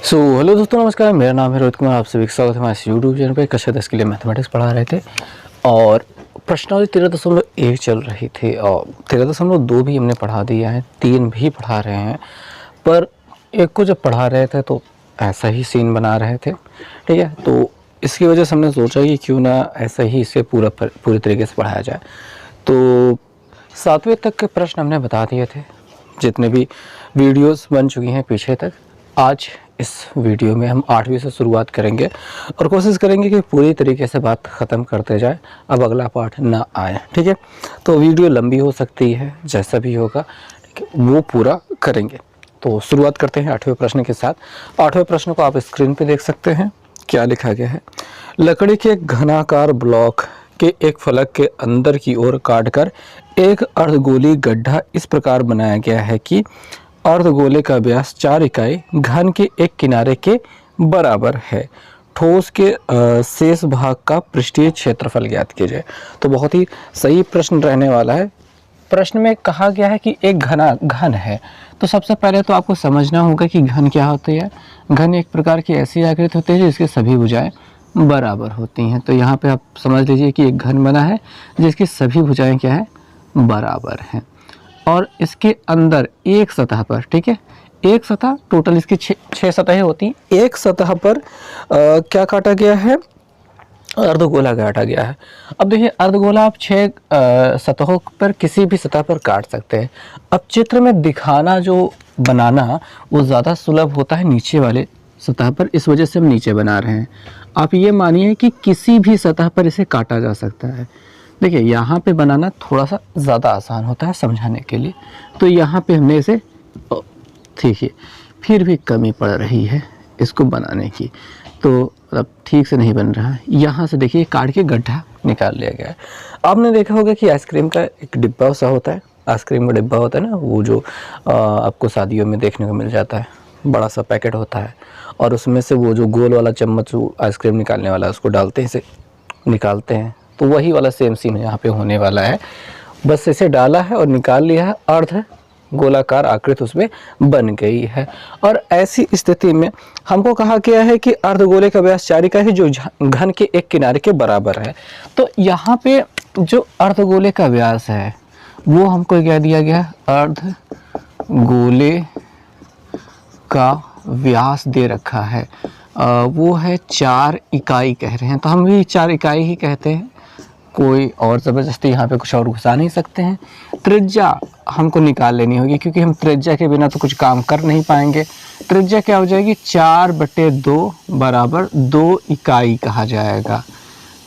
Hello दोस्तों, नमस्कार। मेरा नाम है रोहित कुमार। आप सभी का स्वागत है हमारे यूट्यूब चैनल पे। कक्षा 10 के लिए मैथमेटिक्स पढ़ा रहे थे और प्रश्नावली 13.1 चल रही थी और 13.2 भी हमने पढ़ा दिया है, 3 भी पढ़ा रहे हैं। पर एक को जब पढ़ा रहे थे तो ऐसा ही सीन बना रहे थे, ठीक है। तो इसकी वजह से हमने सोचा कि क्यों ना ऐसा ही इसे पूरी तरीके से पढ़ाया जाए। तो 7वीं तक के प्रश्न हमने बता दिए थे, जितने भी वीडियोस बन चुकी हैं पीछे तक। आज इस वीडियो में हम 8वीं से शुरुआत करेंगे और कोशिश करेंगे कि पूरी तरीके से बात ख़त्म करते जाए, अब अगला पार्ट ना आए, ठीक है। तो वीडियो लंबी हो सकती है, जैसा भी होगा ठीक है वो पूरा करेंगे। तो शुरुआत करते हैं 8वें प्रश्न के साथ। 8वें प्रश्न को आप स्क्रीन पे देख सकते हैं। क्या लिखा गया है? लकड़ी के घनाकार ब्लॉक के एक फलक के अंदर की ओर काटकर एक अर्धगोलीय गड्ढा इस प्रकार बनाया गया है कि अर्धगोले का व्यास 4 इकाई घन के एक किनारे के बराबर है। ठोस के शेष भाग का पृष्ठीय क्षेत्रफल ज्ञात कीजिए। तो बहुत ही सही प्रश्न रहने वाला है। प्रश्न में कहा गया है कि एक घन है, तो सबसे पहले तो आपको समझना होगा कि घन क्या होती है। घन एक प्रकार की ऐसी आकृति होती है जिसकी सभी भुजाएं बराबर होती हैं। तो यहाँ पे आप समझ लीजिए कि एक घन बना है जिसकी सभी भुजाएं क्या है, बराबर हैं। और इसके अंदर एक सतह पर, ठीक है, एक सतह, टोटल इसकी 6 सतहें होती हैं। एक सतह पर क्या काटा गया है? अर्धगोला काटा गया है। अब देखिए, अर्धगोला आप 6 सतहों पर किसी भी सतह पर काट सकते हैं। अब चित्र में दिखाना, जो बनाना, वो ज़्यादा सुलभ होता है नीचे वाले सतह पर, इस वजह से हम नीचे बना रहे हैं। आप ये मानिए कि किसी भी सतह पर इसे काटा जा सकता है। देखिए, यहाँ पे बनाना थोड़ा सा ज़्यादा आसान होता है समझाने के लिए, तो यहाँ पे हमने इसे, ठीक है, फिर भी कमी पड़ रही है इसको बनाने की, तो मतलब ठीक से नहीं बन रहा है। यहाँ से देखिए काट के गड्ढा निकाल लिया गया है। आपने देखा होगा कि आइसक्रीम का एक डिब्बा सा होता है, आइसक्रीम का डिब्बा होता है ना, वो जो आपको शादियों में देखने को मिल जाता है। बड़ा सा पैकेट होता है और उसमें से वो जो गोल वाला चम्मच आइसक्रीम निकालने वाला है उसको डालते हैं, इसे निकालते हैं। तो वही वाला सेम सीन यहाँ पे होने वाला है। बस इसे डाला है और निकाल लिया है, अर्ध गोलाकार आकृति उसमें बन गई है। और ऐसी स्थिति में हमको कहा गया है कि अर्धगोले का व्यास 4 इकाई है जो घन के एक किनारे के बराबर है। तो यहाँ पे जो अर्धगोले का व्यास है वो हमको क्या दिया गया? अर्धगोले का व्यास दे रखा है, वो है 4 इकाई कह रहे हैं, तो हम भी 4 इकाई ही कहते हैं। कोई और ज़बरदस्ती यहाँ पे कुछ और घुसा नहीं सकते हैं। त्रिज्या हमको निकाल लेनी होगी, क्योंकि हम त्रिज्या के बिना तो कुछ काम कर नहीं पाएंगे। त्रिज्या क्या हो जाएगी? 4/2 बराबर 2 इकाई कहा जाएगा।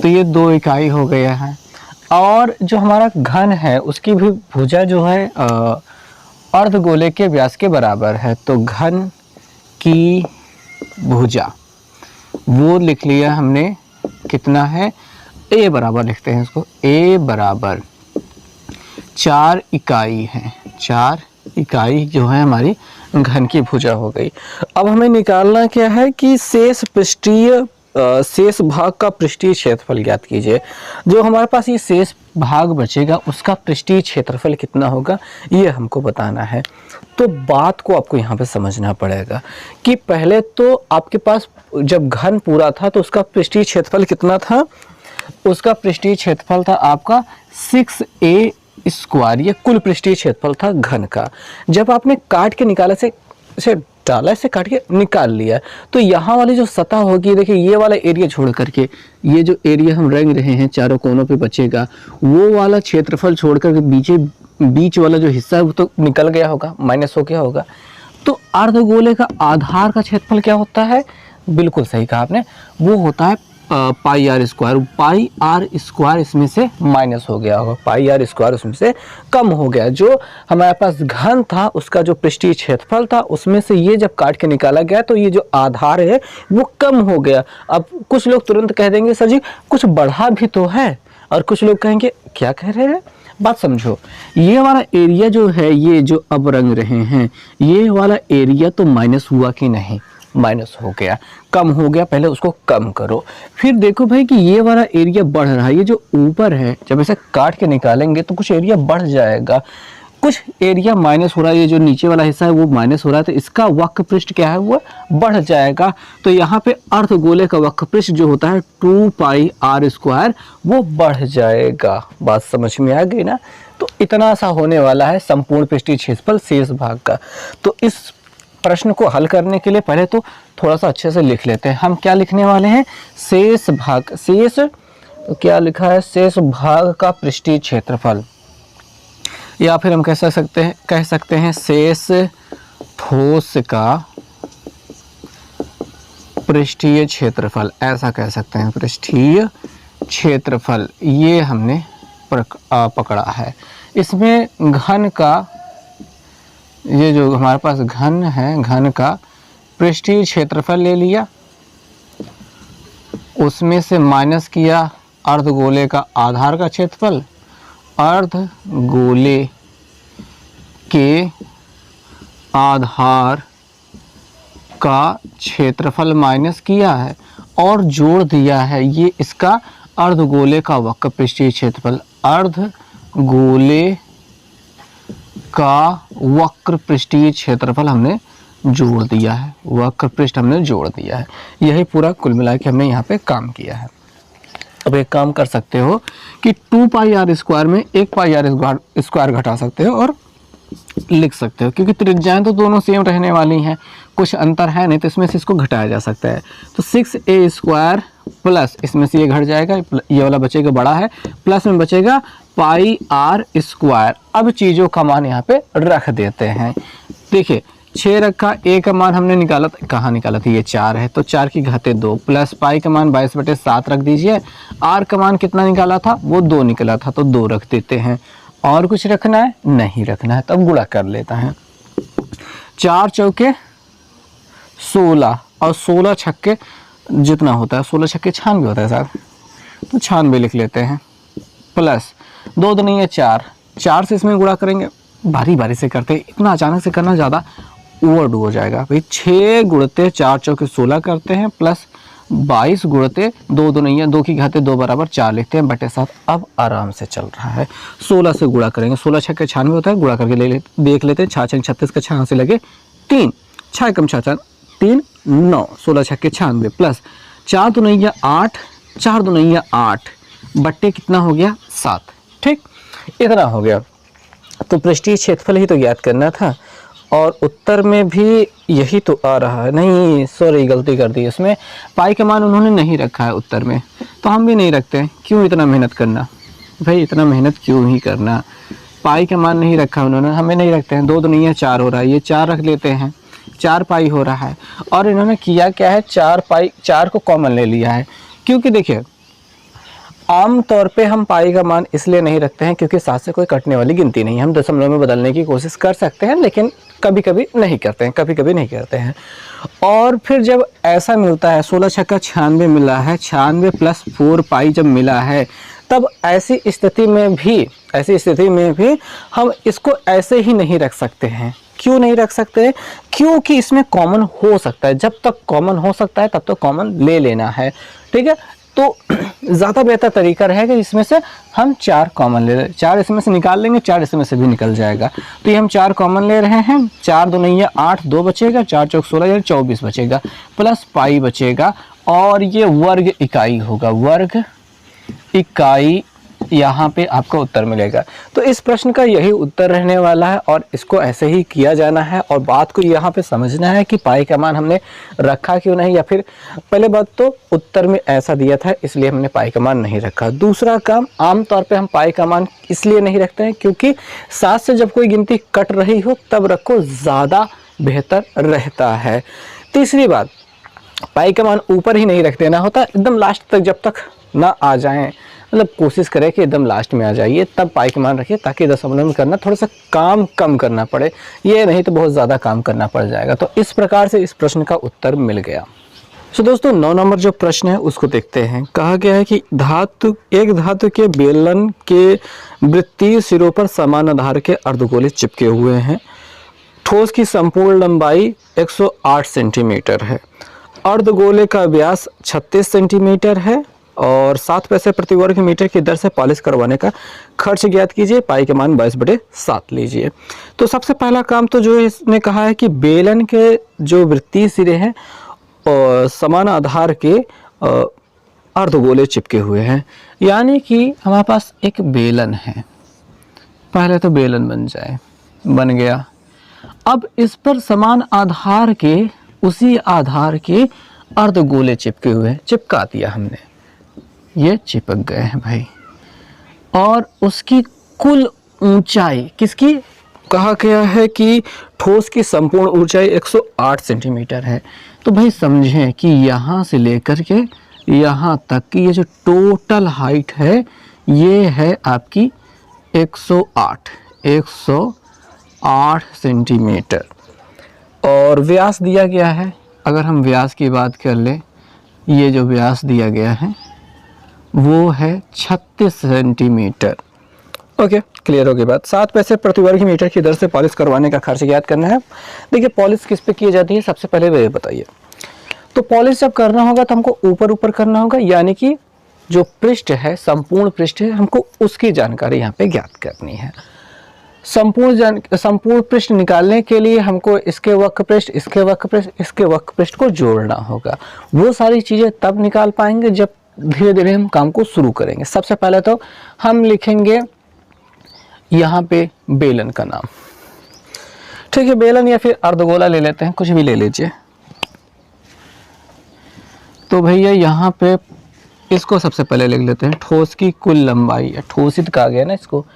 तो ये 2 इकाई हो गया है। और जो हमारा घन है उसकी भी भुजा जो है अर्धगोले के व्यास के बराबर है। तो घन की भुजा वो लिख लिया हमने, कितना है? ए बराबर लिखते हैं इसको, ए बराबर 4 इकाई है। 4 इकाई जो है हमारी घन की भुजा हो गई। अब हमें निकालना क्या है कि शेष भाग का पृष्ठीय क्षेत्रफल ज्ञात कीजिए। जो हमारे पास ये शेष भाग बचेगा उसका पृष्ठीय क्षेत्रफल कितना होगा, ये हमको बताना है। तो बात को आपको यहाँ पे समझना पड़ेगा कि पहले तो आपके पास जब घन पूरा था तो उसका पृष्ठीय क्षेत्रफल कितना था? उसका पृष्ठीय क्षेत्रफल था आपका 6a²। ये कुल पृष्ठीय क्षेत्रफल था घन का। जब आपने काट के निकाला, से डाला, इसे काट के निकाल लिया, तो यहाँ वाली जो सतह होगी, देखिए ये वाला एरिया छोड़ करके, ये जो एरिया हम रंग रहे हैं चारों कोनों पे बचेगा, वो वाला क्षेत्रफल छोड़ करके बीच वाला जो हिस्सा है वो तो निकल गया होगा, माइनस हो गया होगा। तो अर्धगोले का आधार का क्षेत्रफल क्या होता है? बिल्कुल सही कहा आपने, वो होता है πr²। πr² इसमें से माइनस हो गया होगा, πr² उसमें से कम हो गया। जो हमारे पास घन था उसका जो पृष्ठीय क्षेत्रफल था उसमें से ये जब काट के निकाला गया तो ये जो आधार है वो कम हो गया। अब कुछ लोग तुरंत कह देंगे सर जी कुछ बढ़ा भी तो है, और कुछ लोग कहेंगे क्या कह रहे हैं। बात समझो, ये वाला एरिया जो है, ये जो अब रंग रहे हैं, ये वाला एरिया तो माइनस हुआ कि नहीं? माइनस हो गया, कम हो गया। पहले उसको कम करो, फिर देखो भाई कि ये वाला एरिया बढ़ रहा है। ये जो ऊपर है जब इसे काट के निकालेंगे तो कुछ एरिया बढ़ जाएगा। कुछ एरिया माइनस हो रहा है, ये जो नीचे वाला हिस्सा है वो माइनस हो रहा है, तो इसका वक्र पृष्ठ क्या है वो बढ़ जाएगा। तो यहाँ पे अर्धगोले का वक्र पृष्ठ जो होता है 2πr² वो बढ़ जाएगा। बात समझ में आ गई ना। तो इतना सा होने वाला है संपूर्ण पृष्ठीय क्षेत्रफल शेष भाग का। तो इस प्रश्न को हल करने के लिए पहले तो थोड़ा सा अच्छे से लिख लेते हैं। हम क्या लिखने वाले हैं, शेष भाग, शेष तो क्या लिखा है, शेष भाग का पृष्ठीय क्षेत्रफल, या फिर हम कह सकते हैं शेष ठोस का पृष्ठीय क्षेत्रफल, ऐसा कह सकते हैं, पृष्ठीय क्षेत्रफल ये हमने पकड़ा है। इसमें घन का, ये जो हमारे पास घन है, घन का पृष्ठीय क्षेत्रफल ले लिया, उसमें से माइनस किया अर्धगोले का आधार का क्षेत्रफल, अर्धगोले के आधार का क्षेत्रफल माइनस किया है और जोड़ दिया है ये इसका अर्धगोले का वक्र पृष्ठीय क्षेत्रफल, अर्धगोले का वक्र पृष्ठीय क्षेत्रफल हमने जोड़ दिया है, वक्र पृष्ठ हमने जोड़ दिया है। यही पूरा कुल मिला के हमने यहाँ पे काम किया है। अब एक काम कर सकते हो कि 2πr² में 1πr² घटा सकते हो और लिख सकते हो, क्योंकि त्रिज्याएं तो दोनों सेम रहने वाली हैं, कुछ अंतर है नहीं, तो इसमें से इसको घटाया जा सकता है। तो 6a² प्लस इसमें से ये घट जाएगा, ये वाला बचेगा बड़ा है, प्लस में बचेगा πr²। अब चीज़ों का मान यहाँ पे रख देते हैं। देखिए 6 रखा, a का मान हमने निकाला था, कहाँ निकाला था, ये 4 है, तो 4 की घाते 2 प्लस पाई का मान 22/7 रख दीजिए। r का मान कितना निकाला था, वो 2 निकला था, तो 2 रख देते हैं। और कुछ रखना है, नहीं रखना है, तब गुणा कर लेता है। 4 चौके 16 और 16 छक्के जितना होता है, 16 छक्के 96 होता है साहब, तो 96 लिख लेते हैं, प्लस 2 2 नहीं है 4, 4 से इसमें गुणा करेंगे, बारी बारी से करते हैं, इतना अचानक से करना ज़्यादा ओवरडू हो जाएगा भाई। 6 गुणते 4 चौके 16 करते हैं, प्लस 22 गुणते 2 2 नहीं है, 2 की घाते 2 बराबर 4 लिखते हैं, बटे 7। अब आराम से चल रहा है, 16 से गुणा करेंगे, 16 छक्के 96 होता है, गुणा करके देख लेते हैं। 6 छक्के 36 का 6 से लगे 3, 6 कम 6 3 9, 16 छक्के 96 प्लस 4 2 नहीं है 8, 4 2 नहीं है 8, बट्टे कितना हो गया 7। ठीक, इतना हो गया। तो पृष्ठीय क्षेत्रफल ही तो ज्ञात करना था, और उत्तर में भी यही तो आ रहा है। नहीं सॉरी, गलती कर दी, इसमें पाई का मान उन्होंने नहीं रखा है उत्तर में, तो हम भी नहीं रखते हैं। क्यों इतना मेहनत करना भाई, इतना मेहनत क्यों ही करना, पाई का मान नहीं रखा उन्होंने, हमें नहीं रखते हैं। 2 2 नहीं है 4 हो रहा है, ये 4 रख लेते हैं, 4 पाई हो रहा है। और इन्होंने किया क्या है, 4 पाई, 4 को कॉमन ले लिया है, क्योंकि देखिए आम तौर पे हम पाई का मान इसलिए नहीं रखते हैं क्योंकि 7 से कोई कटने वाली गिनती नहीं है। हम दशमलव में बदलने की कोशिश कर सकते हैं, लेकिन कभी कभी नहीं करते हैं, कभी कभी नहीं करते हैं। और फिर जब ऐसा मिलता है, 16 छक्का 96 मिला है, 96 प्लस 4 पाई जब मिला है, तब ऐसी स्थिति में भी हम इसको ऐसे ही नहीं रख सकते हैं। क्यों नहीं रख सकते, क्योंकि इसमें कॉमन हो सकता है, जब तक कॉमन हो सकता है तब तक कॉमन ले लेना है। ठीक है, तो ज़्यादा बेहतर तरीका रहेगा इसमें से हम 4 कॉमन ले लें, 4 इसमें से निकाल लेंगे, 4 इसमें से भी निकल जाएगा। तो ये हम 4 कॉमन ले रहे हैं, 4 2 नहीं है 8, 2 बचेगा, 4 चौक 16 यानी 24 बचेगा, प्लस पाई बचेगा, और ये वर्ग इकाई होगा, वर्ग इकाई यहाँ पे आपको उत्तर मिलेगा। तो इस प्रश्न का यही उत्तर रहने वाला है, और इसको ऐसे ही किया जाना है। और बात को यहाँ पे समझना है कि पाई का मान हमने रखा क्यों नहीं, या फिर पहले बात तो उत्तर में ऐसा दिया था इसलिए हमने पाई का मान नहीं रखा। दूसरा काम, आमतौर पे हम पाई का मान इसलिए नहीं रखते हैं क्योंकि 7 से जब कोई गिनती कट रही हो तब रखो, ज़्यादा बेहतर रहता है। तीसरी बात, पाई का मान ऊपर ही नहीं रख देना होता, एकदम लास्ट तक, जब तक ना आ जाएं, मतलब कोशिश करें कि एकदम लास्ट में आ जाइए, तब पाई का मान रखिए, ताकि दशमलव में करना थोड़ा सा काम कम करना पड़े, ये नहीं तो बहुत ज़्यादा काम करना पड़ जाएगा। तो इस प्रकार से इस प्रश्न का उत्तर मिल गया। तो दोस्तों 9 नंबर जो प्रश्न है उसको देखते हैं। कहा गया है कि एक धातु के बेलन के वृत्तीय सिरों पर समान आधार के अर्धगोले चिपके हुए हैं। ठोस की संपूर्ण लंबाई 108 सेंटीमीटर है। अर्धगोले का व्यास 36 सेंटीमीटर है और 7 पैसे प्रति वर्ग मीटर की दर से पॉलिश करवाने का खर्च ज्ञात कीजिए। पाई के मान 22/7 लीजिए। तो सबसे पहला काम तो जो इसने कहा है कि बेलन के जो वृत्तीय सिरे हैं और समान आधार के अर्धगोले चिपके हुए हैं, यानी कि हमारे पास एक बेलन है। पहले तो बेलन बन गया। अब इस पर समान आधार के, उसी आधार के अर्धगोले चिपके हुए हैं। चिपका दिया हमने, ये चिपक गए हैं भाई। और उसकी कुल ऊंचाई किसकी कहा गया है कि ठोस की संपूर्ण ऊंचाई 108 सेंटीमीटर है। तो भाई समझें कि यहाँ से लेकर के यहाँ तक की ये जो टोटल हाइट है ये है आपकी 108 सेंटीमीटर। और व्यास दिया गया है, अगर हम व्यास की बात कर लें, ये जो व्यास दिया गया है वो है 36 सेंटीमीटर। ओके, क्लियर हो गई बात। 7 पैसे प्रति वर्ग मीटर की दर से पॉलिश करवाने का खर्च ज्ञात करना है। देखिए पॉलिश किस पे की जाती है, सबसे पहले ये बताइए। तो पॉलिश जब करना होगा तो हमको ऊपर ऊपर करना होगा, यानी कि जो पृष्ठ है, संपूर्ण पृष्ठ है, हमको उसकी जानकारी यहाँ पे ज्ञात करनी है। संपूर्ण पृष्ठ निकालने के लिए हमको इसके वक्र पृष्ठ, इसके वक्र पृष्ठ, इसके वक्र पृष्ठ को जोड़ना होगा। वो सारी चीजें तब निकाल पाएंगे जब धीरे धीरे हम काम को शुरू करेंगे। सबसे पहले तो हम लिखेंगे यहाँ पे बेलन का नाम। ठीक है, बेलन या फिर अर्धगोला ले लेते हैं, कुछ भी ले लीजिए। तो भैया यहाँ पे इसको सबसे पहले लिख लेते हैं ठोस की कुल लंबाई, ठोसित कहा गया ना इसको,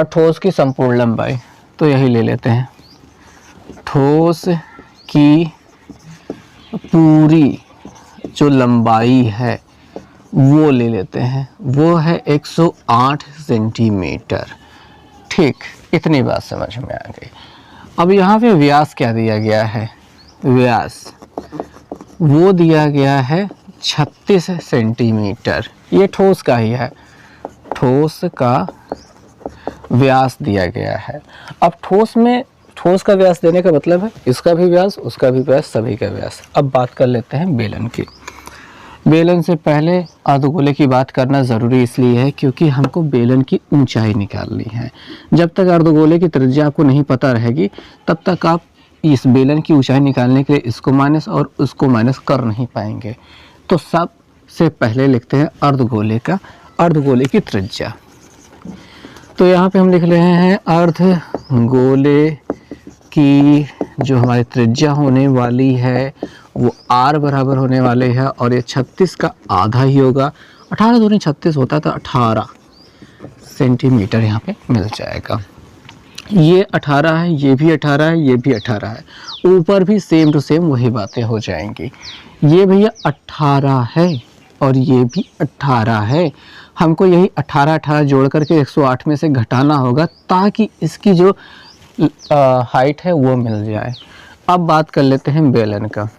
ठोस की संपूर्ण लंबाई। तो यही ले लेते हैं, ठोस की पूरी जो लंबाई है वो ले लेते हैं, वो है 108 सेंटीमीटर। ठीक, इतनी बात समझ में आ गई। अब यहाँ पे व्यास क्या दिया गया है, व्यास वो दिया गया है 36 सेंटीमीटर। ये ठोस का ही है, ठोस का व्यास दिया गया है। अब ठोस का व्यास देने का मतलब है इसका भी व्यास, उसका भी व्यास, सभी का व्यास। अब बात कर लेते हैं बेलन की। बेलन से पहले अर्धगोले की बात करना ज़रूरी इसलिए है क्योंकि हमको बेलन की ऊंचाई निकालनी है। जब तक अर्धगोले की त्रिज्या आपको नहीं पता रहेगी तब तक आप इस बेलन की ऊंचाई निकालने के लिए इसको माइनस और उसको माइनस कर नहीं पाएंगे। तो सबसे पहले लिखते हैं अर्धगोले की त्रिज्या। तो यहाँ पे हम लिख रहे हैं अर्धगोले की जो हमारी त्रिज्या होने वाली है वो r बराबर होने वाले है, और ये 36 का आधा ही होगा। 18 दूनी 36 होता है तो 18 सेंटीमीटर यहाँ पे मिल जाएगा। ये 18 है, ये भी 18 है, ये भी 18 है, ऊपर भी सेम टू सेम वही बातें हो जाएंगी। ये भैया 18 है और ये भी 18 है। हमको यही 18 जोड़ करके 108 में से घटाना होगा ताकि इसकी जो हाइट है वो मिल जाए। अब बात कर लेते हैं बेलन का।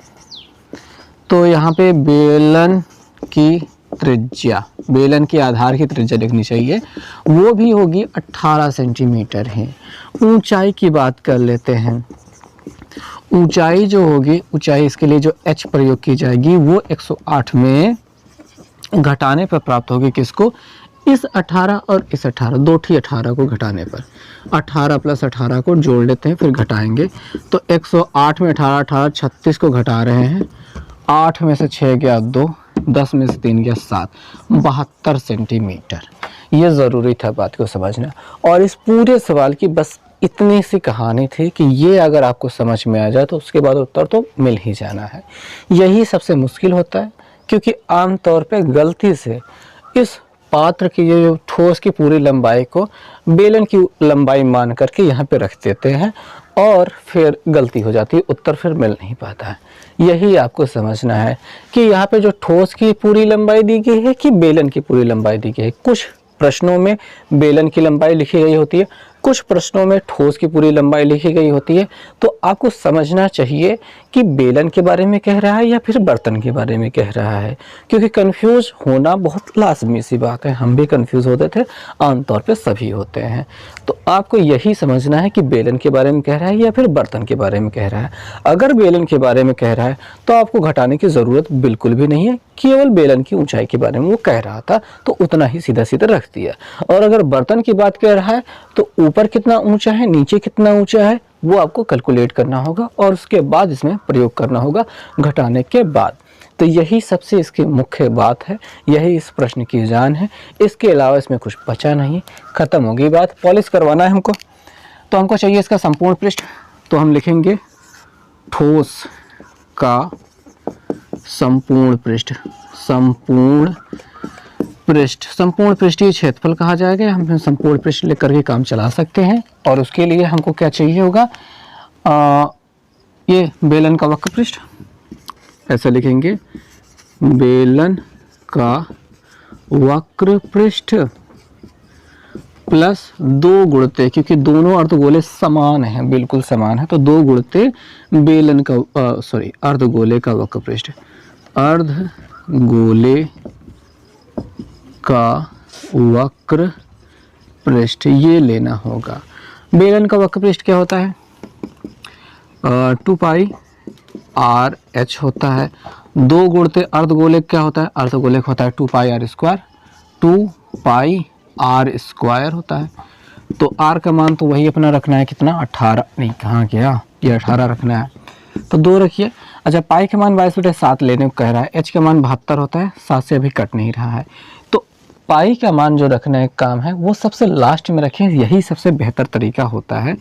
तो यहाँ पे बेलन की त्रिज्या, बेलन के आधार की त्रिज्या लिखनी चाहिए, वो भी होगी 18 सेंटीमीटर है। ऊंचाई की बात कर लेते हैं। ऊंचाई जो होगी, ऊंचाई इसके लिए जो h प्रयोग की जाएगी वो 108 में घटाने पर प्राप्त होगी। किसको? इस 18 और इस 18, दो ठीक 18 को घटाने पर 18 + 18 को जोड़ लेते हैं, फिर घटाएंगे तो 108 में 18 18 36 को घटा रहे हैं। 8 में से 6 गया 2, 10 में से 3 गया 7, 72 सेंटीमीटर। ये ज़रूरी था बात को समझना। और इस पूरे सवाल की बस इतनी सी कहानी थी कि ये अगर आपको समझ में आ जाए तो उसके बाद उत्तर तो मिल ही जाना है। यही सबसे मुश्किल होता है क्योंकि आमतौर पे गलती से इस पात्र की जो ठोस की पूरी लंबाई को बेलन की लंबाई मान करके यहाँ पे रख देते हैं और फिर गलती हो जाती है, उत्तर फिर मिल नहीं पाता है। यही आपको समझना है कि यहाँ पे जो ठोस की पूरी लंबाई दी गई है कि बेलन की पूरी लंबाई दी गई है। कुछ प्रश्नों में बेलन की लंबाई लिखी गई होती है, कुछ प्रश्नों में ठोस की पूरी लंबाई लिखी गई होती है, तो आपको समझना चाहिए कि बेलन के बारे में कह रहा है या फिर बर्तन के बारे में कह रहा है, क्योंकि कंफ्यूज होना बहुत लाजमी सी बात है। हम भी कंफ्यूज होते थे, आमतौर पे सभी होते हैं। तो आपको यही समझना है कि बेलन के बारे में कह रहा है या फिर बर्तन के बारे में कह रहा है। अगर बेलन के बारे में कह रहा है तो आपको घटाने की ज़रूरत बिल्कुल भी नहीं है, केवल बेलन की ऊंचाई के बारे में वो कह रहा था तो उतना ही सीधा सीधा रख दिया। और अगर बर्तन की बात कर रहा है तो ऊपर कितना ऊंचा है, नीचे कितना ऊंचा है, वो आपको कैलकुलेट करना होगा और उसके बाद इसमें प्रयोग करना होगा घटाने के बाद। तो यही सबसे इसकी मुख्य बात है, यही इस प्रश्न की जान है। इसके अलावा इसमें कुछ बचा नहीं, खत्म हो गई बात। पॉलिश करवाना है हमको, तो हमको चाहिए इसका संपूर्ण पृष्ठ। तो हम लिखेंगे ठोस का संपूर्ण पृष्ठ। संपूर्ण पृष्ठीय क्षेत्रफल कहा जाएगा। हम संपूर्ण पृष्ठ लिख करके काम चला सकते हैं। और उसके लिए हमको क्या चाहिए होगा, ये बेलन का वक्र पृष्ठ, ऐसा लिखेंगे बेलन का वक्र पृष्ठ प्लस 2 गुणित, क्योंकि दोनों अर्धगोले समान हैं, बिल्कुल समान है, तो 2 गुणित बेलन का अर्धगोले का वक्र पृष्ठ। अर्धगोले का वक्र पृष्ठ ये लेना होगा। बेलन का वक्र पृष्ठ क्या होता है, 2 पाई आर एच होता है। 2 गुणित अर्धगोलक क्या होता है, अर्धगोलक होता है 2 pi r square. 2 pi r square होता है। तो आर का मान तो वही अपना रखना है, कितना 18, नहीं कहाँ गया, ये 18 रखना है, तो 2 रखिए। अच्छा, पाई का मान 22/7 लेने को कह रहा है, एच का मान 72 होता है, 7 से अभी कट नहीं रहा है। तो पाई का मान जो रखने का काम है वो सबसे लास्ट में रखें, यही सबसे बेहतर तरीका होता है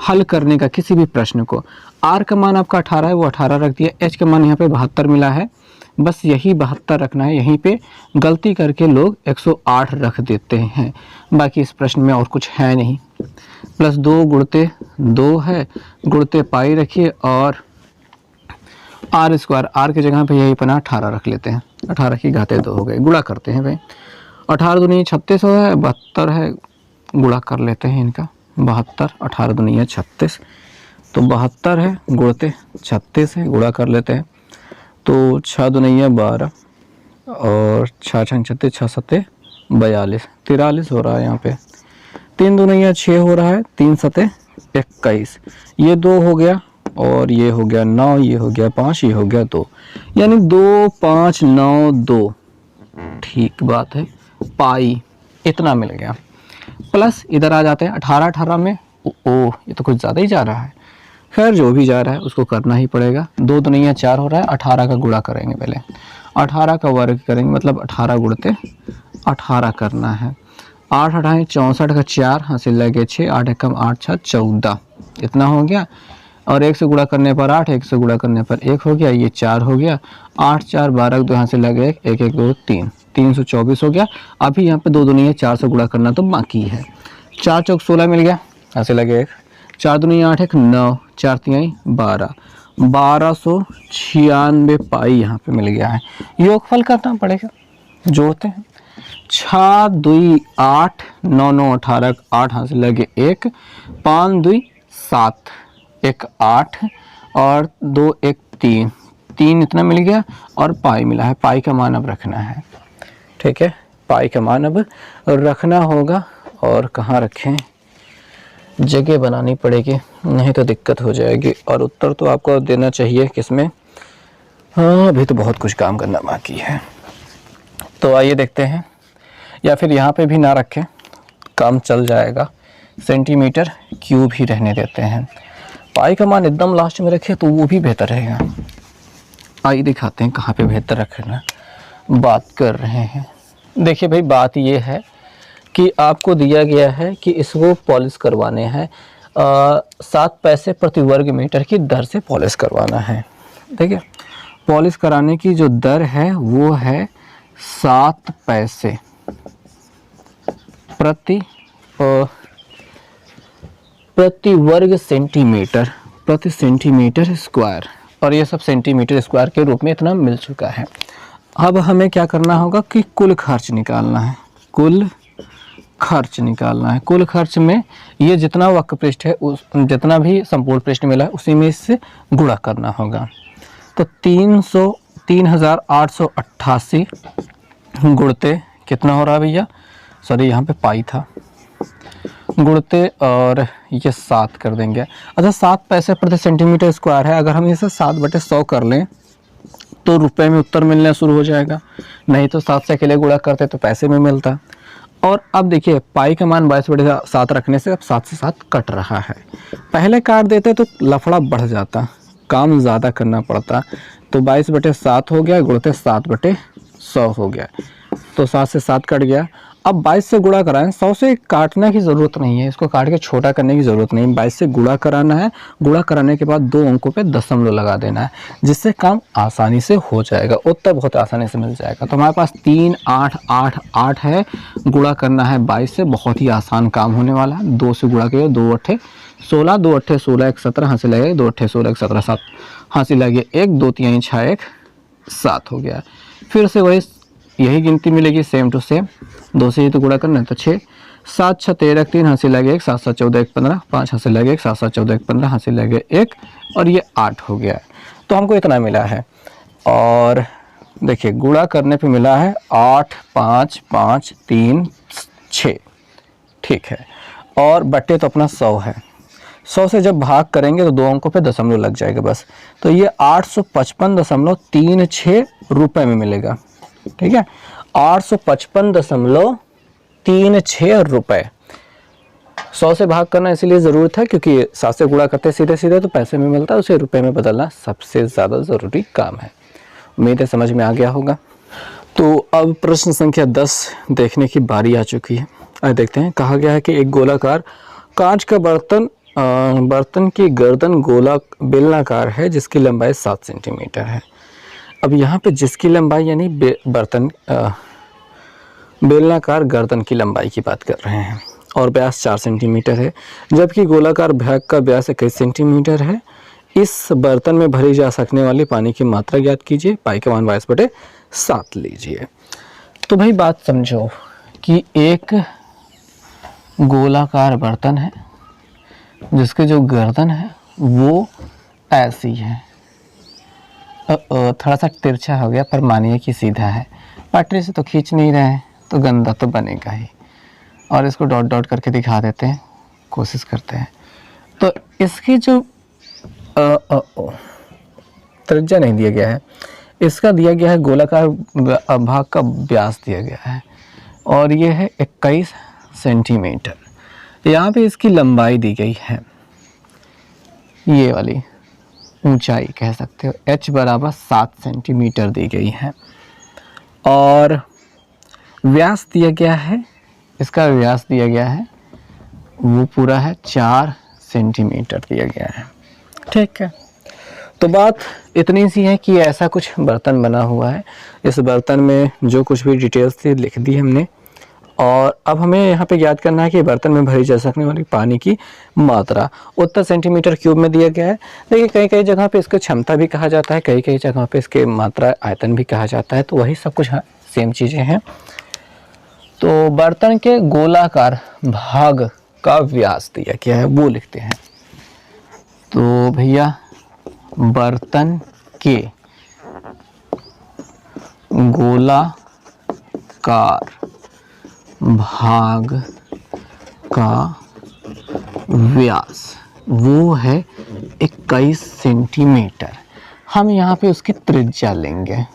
हल करने का किसी भी प्रश्न को। आर का मान आपका 18 है, वो 18 रख दिया। एच का मान यहाँ पे 72 मिला है, बस यही 72 रखना है। यहीं पे गलती करके लोग 108 रख देते हैं, बाकी इस प्रश्न में और कुछ है नहीं। प्लस 2 गुणते 2 है, गुणते पाई रखिए और आर स्क्वायर, आर की जगह पे यही अपना 18 रख लेते हैं। 18 की घाते 2 हो गए, गुणा करते हैं भाई। 18 दूनी 36 है, 72 है, गुणा कर लेते हैं इनका। 72, 18 दूनी 36, तो 72 है, गुणते 36 है, गुणा कर लेते हैं। तो 6 दूनी 12 और 6 6 36, 6 7 42, 43 हो रहा है यहाँ पे। 3 दूनी 6 हो रहा है, 3 7 21, ये 2 हो गया और ये हो गया 9, ये हो गया 5, ये हो गया 2, यानी 2 5 9 2, ठीक बात है। पाई इतना मिल गया। प्लस इधर आ जाते हैं 18 18 में, ये तो कुछ ज़्यादा ही जा रहा है। खैर जो भी जा रहा है उसको करना ही पड़ेगा। 2 दूनी 4 हो रहा है, 18 का गुणा करेंगे पहले, 18 का वर्ग करेंगे, मतलब 18 गुणते 18 करना है। 8 8 64 का 4 हासिल लगे 6, 8 1 8 6 14, इतना हो गया। और 1 से गुणा करने पर 8, 1 से गुणा करने पर 1 हो गया, ये 4 हो गया। 8 4 12, 2 यहाँ से लगे 1 1 1 2 3, 324 हो गया। अभी यहाँ पे 2 दूनी 4 से गुणा करना तो बाकी है। 4 चौक 16 मिल गया, यहाँ से लगे 1, 4 दूनी 8 1 9, 4 3 12, 1296 पाई यहाँ पे मिल गया है। योगफल करना पड़ेगा, जोड़ते हैं। 6 2 8, 9 9 18, 8 यहाँ से लगे 1, 5 2 7, 1 8 और 2 1 3, 3 इतना मिल गया और पाई मिला है। पाई का मान अब रखना है, ठीक है, पाई का मान अब रखना होगा। और कहाँ रखें, जगह बनानी पड़ेगी, नहीं तो दिक्कत हो जाएगी। और उत्तर तो आपको देना चाहिए किसमें, हाँ अभी तो बहुत कुछ काम करना बाकी है। तो आइए देखते हैं, या फिर यहाँ पे भी ना रखें, काम चल जाएगा। सेंटीमीटर क्यूब ही रहने देते हैं। पाई का मान एकदम लास्ट में रखें तो वो भी बेहतर रहेगा। आइए दिखाते हैं कहाँ पे बेहतर रखना बात कर रहे हैं। देखिए भाई, बात ये है कि आपको दिया गया है कि इसको पॉलिश करवाने हैं 7 पैसे प्रति वर्ग मीटर की दर से पॉलिश करवाना है। देखिए, पॉलिश कराने की जो दर है वो है 7 पैसे प्रति वर्ग सेंटीमीटर, प्रति सेंटीमीटर स्क्वायर, और ये सब सेंटीमीटर स्क्वायर के रूप में इतना मिल चुका है। अब हमें क्या करना होगा कि कुल खर्च निकालना है। कुल खर्च निकालना है। कुल खर्च में ये जितना वक्र पृष्ठ है उस जितना भी संपूर्ण पृष्ठ मिला है उसी में इससे गुणा करना होगा। तो 3,888 गुणते कितना हो रहा है भैया, सॉरी यहाँ पे पाई था, गुणते और ये 7 कर देंगे। अच्छा 7 पैसे प्रति सेंटीमीटर स्क्वायर है, अगर हम इसे 7/100 कर लें तो रुपए में उत्तर मिलना शुरू हो जाएगा, नहीं तो 7 से अकेले गुणा करते तो पैसे में मिलता। और अब देखिए पाई का मान 22/7 रखने से अब 7 से 7 कट रहा है। पहले काट देते तो लफड़ा बढ़ जाता, काम ज़्यादा करना पड़ता। तो 22/7 हो गया, गुणते 7/100 हो गया, तो 7 से 7 कट गया। अब 22 से गुणा कराएं, 100 से काटने की ज़रूरत नहीं है, इसको काट के छोटा करने की ज़रूरत नहीं, 22 से गुणा कराना है। गुणा कराने के बाद 2 अंकों पे दशमलव लगा देना है, जिससे काम आसानी से हो जाएगा, उत्तर बहुत आसानी से मिल जाएगा। तो हमारे पास 3,888 है, गुणा करना है 22 से, बहुत ही आसान काम होने वाला है। 2 से गुणा किया, 2 8 16, 2 8 16 1 17 हासिल लगे, 2 8 16 1 17 7 हासिल लगे 1, 2 3 6 1 7 हो गया। फिर से वही यही गिनती मिलेगी सेम टू सेम, 2 से ही तो गुणा करना है, तो 6 7 6 13 3 हासिल लगे 1, 7 7 14 1 15 5 हासिल लगे 1, 7 7 14 1 15 हासिल लगे 1, और ये 8 हो गया। तो हमको इतना मिला है। और देखिए गुणा करने पे मिला है 8 5 5 3 6, ठीक है। और बट्टे तो अपना 100 है, 100 से जब भाग करेंगे तो 2 अंकों पे दशमलव लग जाएगा बस। तो ये 855.36 रुपए में मिलेगा, ठीक है, 855.36 रुपए। 100 से भाग करना इसीलिए ज़रूरी था क्योंकि 7 से गुणा करते सीधे सीधे तो पैसे में मिलता है, उसे रुपए में बदलना सबसे ज़्यादा ज़रूरी काम है। उम्मीद है समझ में आ गया होगा। तो अब प्रश्न संख्या 10 देखने की बारी आ चुकी है। आइए देखते हैं। कहा गया है कि एक गोलाकार कांच का बर्तन की गर्दन बेलनाकार है जिसकी लंबाई 7 सेंटीमीटर है। अब यहाँ पे जिसकी लंबाई यानी बेलनाकार गर्दन की लंबाई की बात कर रहे हैं, और व्यास 4 सेंटीमीटर है, जबकि गोलाकार भाग का व्यास 21 सेंटीमीटर है। इस बर्तन में भरी जा सकने वाली पानी की मात्रा ज्ञात कीजिए, पाई का मान 22/7 लीजिए। तो भाई बात समझो कि एक गोलाकार बर्तन है जिसके जो गर्दन है वो ऐसी है, थोड़ा सा तिरछा हो गया पर मानिए कि सीधा है, पटरी से तो खींच नहीं रहे हैं तो गंदा तो बनेगा ही। और इसको डॉट डॉट करके दिखा देते हैं, कोशिश करते हैं। तो इसकी जो त्रिज्या नहीं दिया गया है, इसका दिया गया है गोलाकार भाग का व्यास दिया गया है और ये है 21 सेंटीमीटर। यहाँ पे इसकी लंबाई दी गई है, ये वाली ऊंचाई कह सकते हो, h बराबर 7 सेंटीमीटर दी गई है। और व्यास दिया गया है, इसका व्यास दिया गया है वो पूरा है 4 सेंटीमीटर दिया गया है, ठीक है। तो बात इतनी सी है कि ऐसा कुछ बर्तन बना हुआ है। इस बर्तन में जो कुछ भी डिटेल्स थी लिख दी हमने, और अब हमें यहाँ पे याद करना है कि बर्तन में भरी जा सकने वाली पानी की मात्रा उत्तर सेंटीमीटर क्यूब में दिया गया है। देखिए कई कई जगह पे इसकी क्षमता भी कहा जाता है, कई कई जगह पे इसके मात्रा आयतन भी कहा जाता है, तो वही सब कुछ सेम चीज़ें हैं। तो बर्तन के गोलाकार भाग का व्यास दिया गया है वो लिखते हैं। तो भैया बर्तन के गोलाकार भाग का व्यास वो है 21 सेंटीमीटर। हम यहाँ पे उसकी त्रिज्या लेंगे,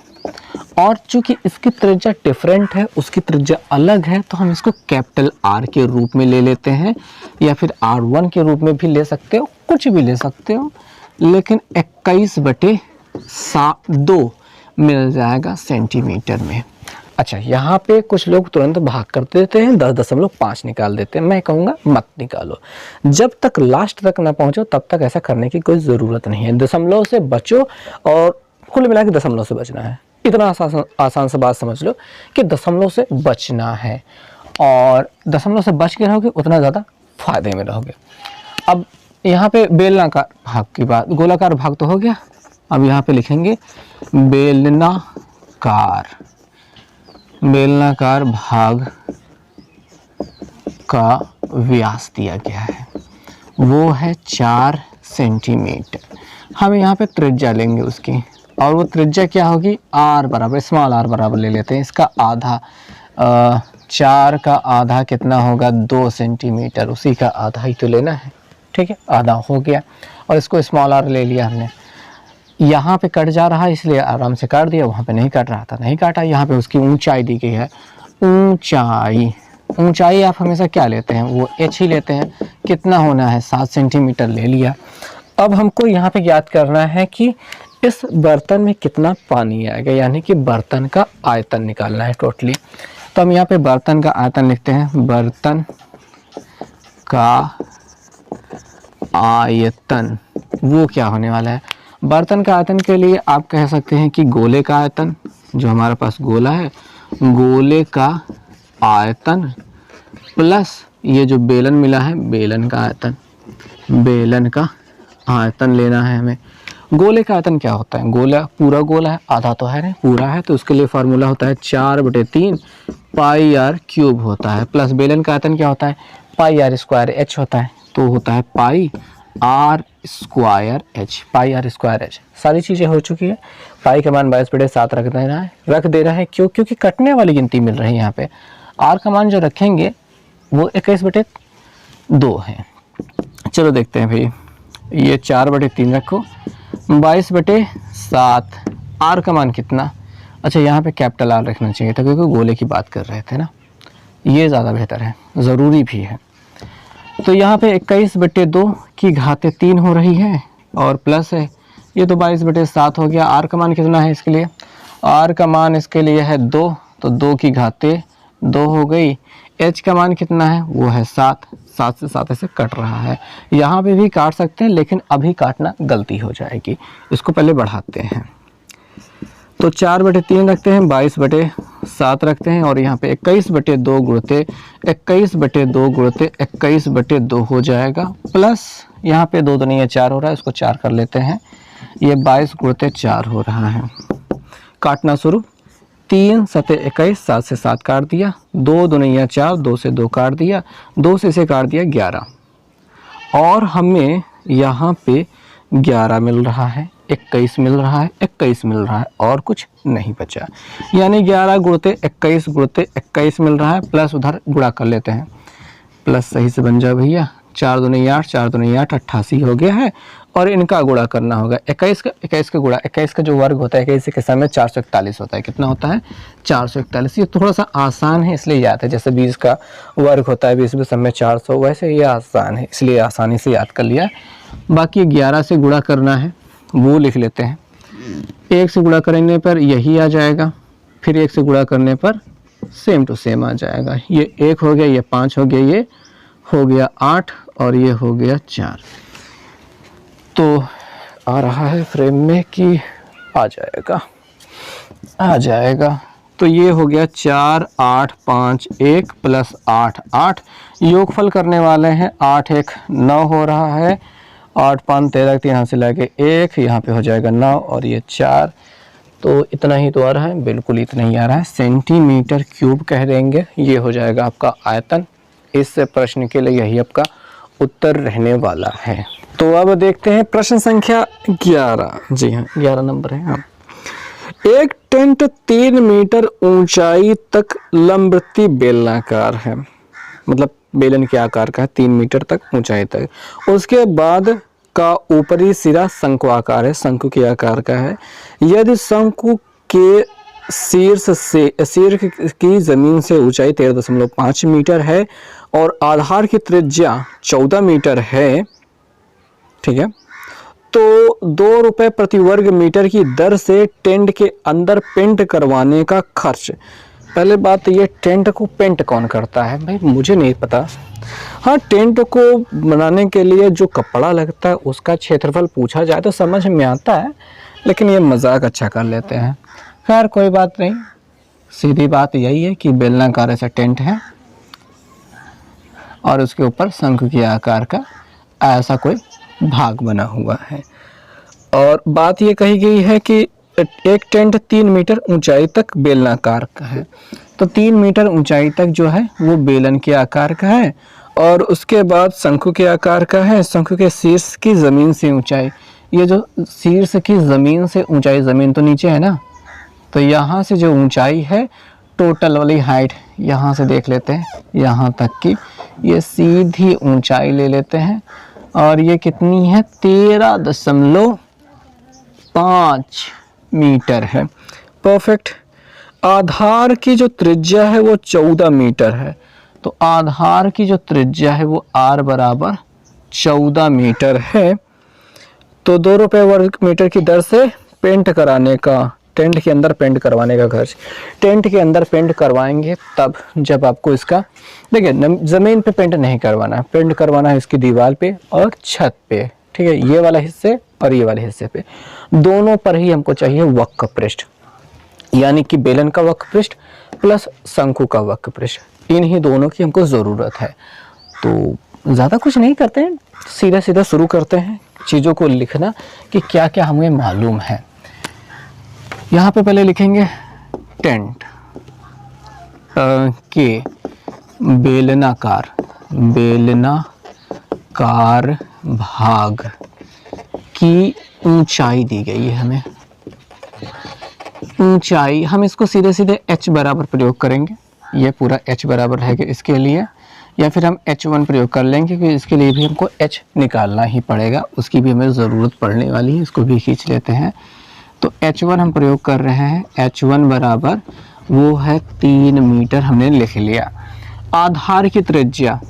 और चूंकि इसकी त्रिज्या डिफरेंट है, उसकी त्रिज्या अलग है, तो हम इसको कैपिटल R के रूप में ले लेते हैं, या फिर R1 के रूप में भी ले सकते हो, कुछ भी ले सकते हो, लेकिन 21/2 मिल जाएगा सेंटीमीटर में। अच्छा यहाँ पे कुछ लोग तुरंत भाग कर देते हैं, 10.5 निकाल देते हैं। मैं कहूँगा मत निकालो, जब तक लास्ट तक ना पहुँचो तब तक ऐसा करने की कोई ज़रूरत नहीं है। दशमलव से बचो, और कुल मिला के दशमलव से बचना है। इतना आसान सा बात समझ लो कि दशमलव से बचना है, और दशमलव से बच के रहोगे उतना ज़्यादा फायदे में रहोगे। अब यहाँ पे बेलनाकार भाग की बात, गोलाकार भाग तो हो गया, अब यहाँ पे लिखेंगे बेलनाकार भाग का व्यास दिया गया है वो है 4 सेंटीमीटर। हम यहाँ पे त्रिज्या लेंगे उसकी, और वो त्रिज्या क्या होगी, r बराबर, स्मॉल r बराबर ले लेते हैं। इसका आधा 4 का आधा कितना होगा, 2 सेंटीमीटर, उसी का आधा ही तो लेना है। ठीक है, आधा हो गया, और इसको स्मॉल r ले लिया हमने। यहाँ पे कट जा रहा है इसलिए आराम से काट दिया, वहाँ पे नहीं कट रहा था, नहीं काटा। यहाँ पे उसकी ऊंचाई दी गई है, ऊंचाई आप हमेशा क्या लेते हैं, वो h ही लेते हैं। कितना होना है, 7 सेंटीमीटर ले लिया। अब हमको यहाँ पे याद करना है कि इस बर्तन में कितना पानी आएगा, यानी कि बर्तन का आयतन निकालना है टोटली। तो हम यहाँ पे बर्तन का आयतन लिखते हैं, बर्तन का आयतन वो क्या होने वाला है। बर्तन का आयतन के लिए आप कह सकते हैं कि गोले का आयतन, जो हमारे पास गोला है, गोले का आयतन प्लस ये जो बेलन मिला है, बेलन का आयतन, बेलन का आयतन लेना है हमें। गोले का आयतन क्या होता है, गोला पूरा गोला है, आधा तो है नहीं, पूरा है, तो उसके लिए फार्मूला होता है 4/3 पाई आर क्यूब होता है, प्लस बेलन का आयतन क्या होता है, पाई आर स्क्वायर एच होता है, तो होता है pi r square h, pi r square h. सारी चीज़ें हो चुकी है। पाई का मान 22/7 रख देना है, क्यों, क्योंकि कटने वाली गिनती मिल रही है यहाँ पे। आर का मान जो रखेंगे वो 21/2 है। चलो देखते हैं भाई, ये 4/3 रखो, 22/7, आर का मान कितना, अच्छा यहाँ पे कैपिटल आर रखना चाहिए था क्योंकि गोले की बात कर रहे थे ना, ये ज़्यादा बेहतर है, ज़रूरी भी है। तो यहाँ पे 21/2 की घाते 3 हो रही है और प्लस है, ये तो 22/7 हो गया। आर का मान कितना है इसके लिए, आर का मान इसके लिए है 2, तो 2 की घाते 2 हो गई। एच का मान कितना है, वो है 7, 7 से 7 ऐसे कट रहा है। यहाँ पे भी काट सकते हैं लेकिन अभी काटना गलती हो जाएगी, इसको पहले बढ़ाते हैं। तो 4/3 रखते हैं, 22/7 रखते हैं, और यहाँ पे 21/2 गुणते 21/2 हो जाएगा, प्लस यहाँ पे 2 दूनी 4 हो रहा है, इसको 4 कर लेते हैं, ये 22/4 हो रहा है। काटना शुरू, 3 7 21, 7 से 7 काट दिया, 2 दूनी 4, 2 से 2 काट दिया, 2 से इसे काट दिया 11, और हमें यहाँ पे 11 मिल रहा है, 21 मिल रहा है, 21 मिल रहा है, और कुछ नहीं बचा, यानी 11 गुणते 21 मिल रहा है, प्लस उधर गुणा कर लेते हैं, प्लस सही से बन जाए भैया, 4 दूनी 8, 4 दूनी 8, 88 हो गया है, और इनका गुणा करना होगा 21 का गुणा, 21 का जो वर्ग होता है 21 के समय 441 होता है, कितना होता है 441। ये थोड़ा सा आसान है इसलिए याद है, जैसे 20 का वर्ग होता है 20 के समय 400, वैसे ये आसान है इसलिए आसानी से याद कर लिया। बाकी 11 से गुणा करना है, वो लिख लेते हैं, 1 से गुणा करने पर यही आ जाएगा, फिर 1 से गुणा करने पर सेम टू सेम आ जाएगा, ये 1 हो गया, ये 5 हो गया, ये हो गया 8, और ये हो गया 4। तो आ रहा है फ्रेम में कि आ जाएगा, तो ये हो गया 4 8 5 1 प्लस 8 8, योगफल करने वाले हैं, 8 1 9 हो रहा है, 8 5 13, 3 यहाँ से लाके 1, यहाँ पे हो जाएगा 9, और ये 4, तो इतना ही तो आ रहा है, बिल्कुल इतना ही आ रहा है, सेंटीमीटर क्यूब कह देंगे, ये हो जाएगा आपका आयतन। इस प्रश्न के लिए यही आपका उत्तर रहने वाला है। तो अब देखते हैं प्रश्न संख्या 11, जी हाँ 11 नंबर है। हाँ, एक टेंट 3 मीटर ऊंचाई तक लंबवृत्तीय बेलनाकार है, मतलब बेलन के आकार का है, 3 मीटर तक ऊंचाई तक, उसके बाद का ऊपरी सिरा शंक्वाकार है, शंकु के आकार का है। यदि शंकु के शीर्ष की जमीन से ऊंचाई 13.5 मीटर है और आधार की त्रिज्या 14 मीटर है, ठीक है, तो 2 रुपये प्रति वर्ग मीटर की दर से टेंट के अंदर पेंट करवाने का खर्च। पहले बात ये, टेंट को पेंट कौन करता है भाई, मुझे नहीं पता। हाँ, टेंट को बनाने के लिए जो कपड़ा लगता है उसका क्षेत्रफल पूछा जाए तो समझ में आता है, लेकिन ये मजाक अच्छा कर लेते हैं। खैर कोई बात नहीं, सीधी बात यही है कि बेलनाकार ऐसा टेंट है और उसके ऊपर शंकु के आकार का ऐसा कोई भाग बना हुआ है। और बात ये कही गई है कि एक टेंट 3 मीटर ऊंचाई तक बेलनाकार का है। तो 3 मीटर ऊंचाई तक जो है वो बेलन के आकार का है, और उसके बाद शंकु के आकार का है। शंकु के शीर्ष की ज़मीन से ऊंचाई, ये जो शीर्ष की ज़मीन से ऊंचाई, ज़मीन तो नीचे है ना, तो यहाँ से जो ऊंचाई है टोटल वाली हाइट यहाँ से देख लेते हैं यहाँ तक की, ये सीधी ऊंचाई ले लेते हैं, और ये कितनी है 13.5 मीटर है। परफेक्ट। आधार की जो त्रिज्या है वो 14 मीटर है, तो आधार की जो त्रिज्या है वो r बराबर 14 मीटर है। तो 2 रुपये वर्ग मीटर की दर से पेंट कराने का, टेंट के अंदर पेंट करवाने का खर्च, टेंट के अंदर पेंट करवाएंगे तब जब आपको इसका, देखिए ज़मीन पे पेंट नहीं करवाना है, पेंट करवाना है इसकी दीवार पे और छत पे, ठीक है, ये वाला हिस्से और ये वाले हिस्से पे, दोनों पर ही हमको चाहिए वक्र पृष्ठ, यानी कि बेलन का वक्र पृष्ठ प्लस शंकु का वक्र पृष्ठ, इन्हीं दोनों की हमको ज़रूरत है। तो ज़्यादा कुछ नहीं करते हैं, सीधा सीधा शुरू करते हैं चीज़ों को लिखना कि क्या क्या हमें मालूम है। यहाँ पे पहले लिखेंगे टेंट के बेलनाकार भाग की ऊंचाई दी गई है हमें। ऊंचाई हम इसको सीधे सीधे h बराबर प्रयोग करेंगे, ये पूरा h बराबर है कि इसके लिए, या फिर हम h1 प्रयोग कर लेंगे क्योंकि इसके लिए भी हमको h निकालना ही पड़ेगा, उसकी भी हमें ज़रूरत पड़ने वाली है, इसको भी खींच लेते हैं। तो h1 हम प्रयोग कर रहे हैं, h1 बराबर वो है 3 मीटर, हमने लिख लिया। आधार की त्रिज्या,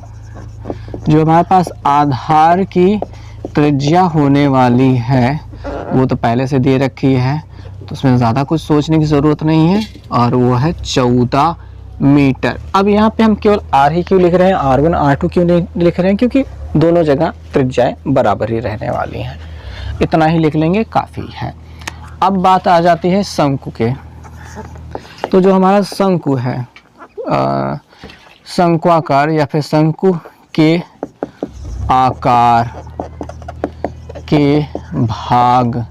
जो हमारे पास आधार की त्रिज्या होने वाली है वो तो पहले से दे रखी है, तो उसमें ज़्यादा कुछ सोचने की ज़रूरत नहीं है, और वो है 14 मीटर। अब यहाँ पे हम केवल r ही क्यों लिख रहे हैं, r1 r2 क्यों नहीं लिख रहे हैं, क्योंकि दोनों जगह त्रिज्याएं बराबर ही रहने वाली हैं, इतना ही लिख लेंगे काफ़ी है। अब बात आ जाती है शंकु के। तो जो हमारा शंकु है, शंक्वाकार या फिर शंकु के आकार के भाग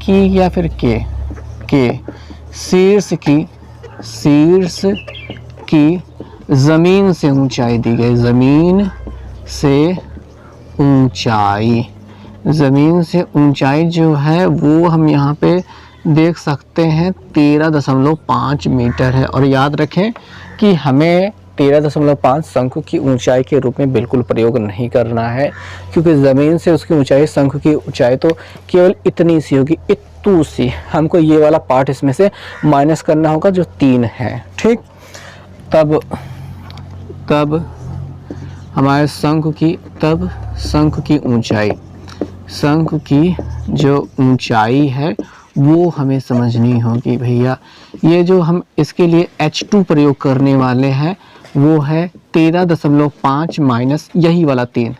की या फिर के शीर्ष की ज़मीन से ऊंचाई दी गई, ज़मीन से ऊंचाई जो है वो हम यहाँ पे देख सकते हैं 13.5 मीटर है। और याद रखें कि हमें 13.5 शंकु की ऊंचाई के रूप में बिल्कुल प्रयोग नहीं करना है, क्योंकि ज़मीन से उसकी ऊंचाई, शंकु की ऊंचाई तो केवल इतनी सी होगी, इतू सी। हमको ये वाला पार्ट इसमें से माइनस करना होगा जो 3 है, ठीक। तब हमारे शंकु की जो ऊंचाई है वो हमें समझनी होगी भैया। ये जो हम इसके लिए h2 प्रयोग करने वाले हैं वो है 13.5 माइनस यही वाला 3,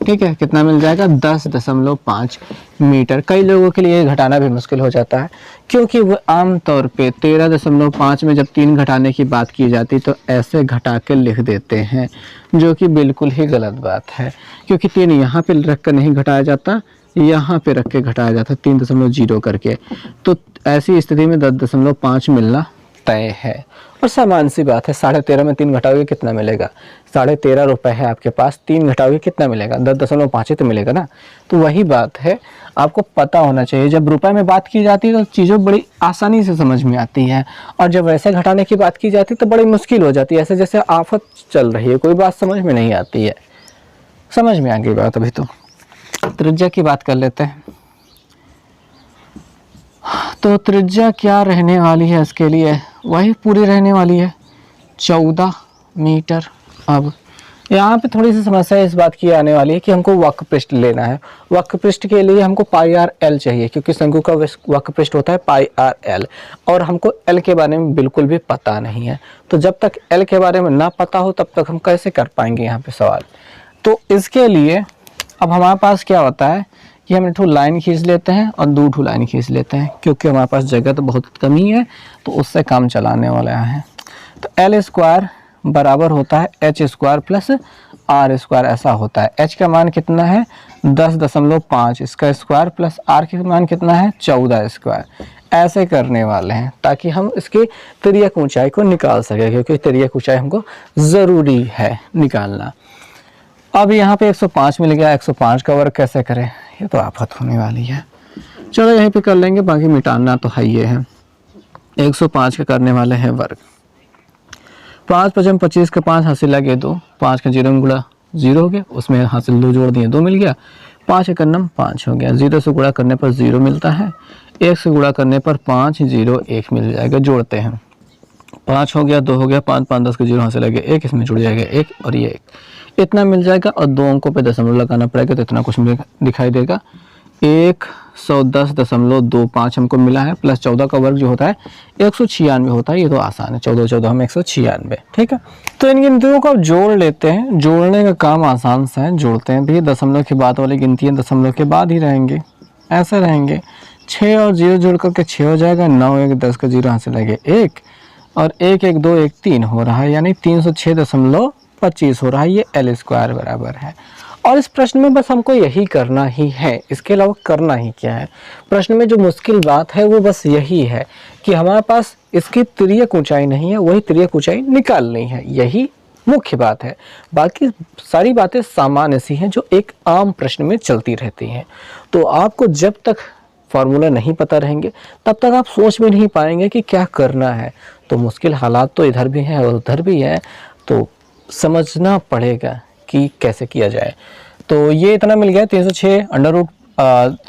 ठीक है, कितना मिल जाएगा 10.5 मीटर। कई लोगों के लिए घटाना भी मुश्किल हो जाता है, क्योंकि वो आम तौर पे 13.5 में जब 3 घटाने की बात की जाती तो ऐसे घटा के लिख देते हैं, जो कि बिल्कुल ही गलत बात है, क्योंकि 3 यहाँ पे रख कर नहीं घटाया जाता, यहाँ पे रख के घटाया जाता 3.0 करके। तो ऐसी स्थिति में 10.5 मिलना तय है। और सामान्य सी बात है, 13.5 में 3 घटाओगे कितना मिलेगा, 13.5 रुपये है आपके पास, 3 घटाओगे कितना मिलेगा, 10.5 ही तो मिलेगा ना। तो वही बात है, आपको पता होना चाहिए। जब रुपए में बात की जाती है तो चीज़ों बड़ी आसानी से समझ में आती हैं, और जब वैसे घटाने की बात की जाती है तो बड़ी मुश्किल हो जाती है, ऐसे जैसे आफत चल रही है, कोई बात समझ में नहीं आती है। समझ में आ गई बात। अभी तो त्रिज्या की बात कर लेते हैं। तो त्रिज्या क्या रहने वाली है इसके लिए, वही पूरी रहने वाली है 14 मीटर। अब यहाँ पे थोड़ी सी समस्या इस बात की आने वाली है कि हमको वक्र पृष्ठ लेना है। वक्र पृष्ठ के लिए हमको पाई आर एल चाहिए, क्योंकि शंकु का वक्र पृष्ठ होता है पाई आर एल, और हमको एल के बारे में बिल्कुल भी पता नहीं है। तो जब तक एल के बारे में ना पता हो तब तक हम कैसे कर पाएंगे यहाँ पे सवाल। तो इसके लिए अब हमारे पास क्या होता है कि हम 2 लाइन खींच लेते हैं और 2 लाइन खींच लेते हैं, क्योंकि हमारे पास जगह तो बहुत कमी है, तो उससे काम चलाने वाले हैं। तो एल स्क्वायर बराबर होता है h square plus R square ऐसा होता है। एच का मान कितना है 10.5, इसका स्क्वायर प्लस आर का मान कितना है 14 स्क्वायर। ऐसे करने वाले हैं ताकि हम इसके तिर्यक ऊंचाई को निकाल सके, क्योंकि तिर्यक ऊंचाई हमको ज़रूरी है निकालना। अब यहाँ पे 105 मिल गया, 105 का वर्ग कैसे करें, ये तो आफत होने वाली है। चलो यहीं पे कर लेंगे, बाकी मिटाना तो है ये है। 105 का करने वाले हैं वर्ग। 5 5 25 का 5 हासिल लगे 2, 5 का 0 गुणा 0 हो गया, उसमें हासिल 2 जोड़ दिए 2 मिल गया। 5 का नम 5 हो गया, 0 से गुणा करने पर 0 मिलता है, 1 से गुणा करने पर 5 0 1 मिल जाएगा। जोड़ते हैं, 5 हो गया 2 हो गया, 5 5 10 के 0 हासिल लगे 1, इसमें जुड़ जाएगा 1 और ये 1 इतना मिल जाएगा। और 2 अंकों पे दशमलव लगाना पड़ेगा तो इतना कुछ दिखाई देगा। 110.25 हमको मिला है, प्लस 14 का वर्ग जो होता है 196 होता है। ये तो आसान है, 14 14 हम 196, ठीक है। तो इन गिनतियों को अब जोड़ लेते हैं। जोड़ने का काम आसान सा है, जोड़ते हैं भी। दशमलव के बाद वाली गिनतियाँ दशमलव के बाद ही रहेंगे, ऐसे रहेंगे। 6 और 0 जोड़ करके 6 हो जाएगा, 9 1 10 का 0 हासिल लगे 1 और 1 1 2 1 3 हो रहा है, यानी 306.25 हो रहा है। ये L स्क्वायर बराबर है। और इस प्रश्न में बस हमको यही करना ही है, इसके अलावा करना ही क्या है। प्रश्न में जो मुश्किल बात है वो बस यही है कि हमारे पास इसकी तिर्यक ऊंचाई नहीं है, वही तिर्यक ऊंचाई निकालनी है, यही मुख्य बात है। बाकी सारी बातें सामान्य सी हैं जो एक आम प्रश्न में चलती रहती हैं। तो आपको जब तक फॉर्मूला नहीं पता रहेंगे तब तक आप सोच भी नहीं पाएंगे कि क्या करना है। तो मुश्किल हालात तो इधर भी हैं और उधर भी है, तो समझना पड़ेगा कि कैसे किया जाए। तो ये इतना मिल गया 306 अंडर रूट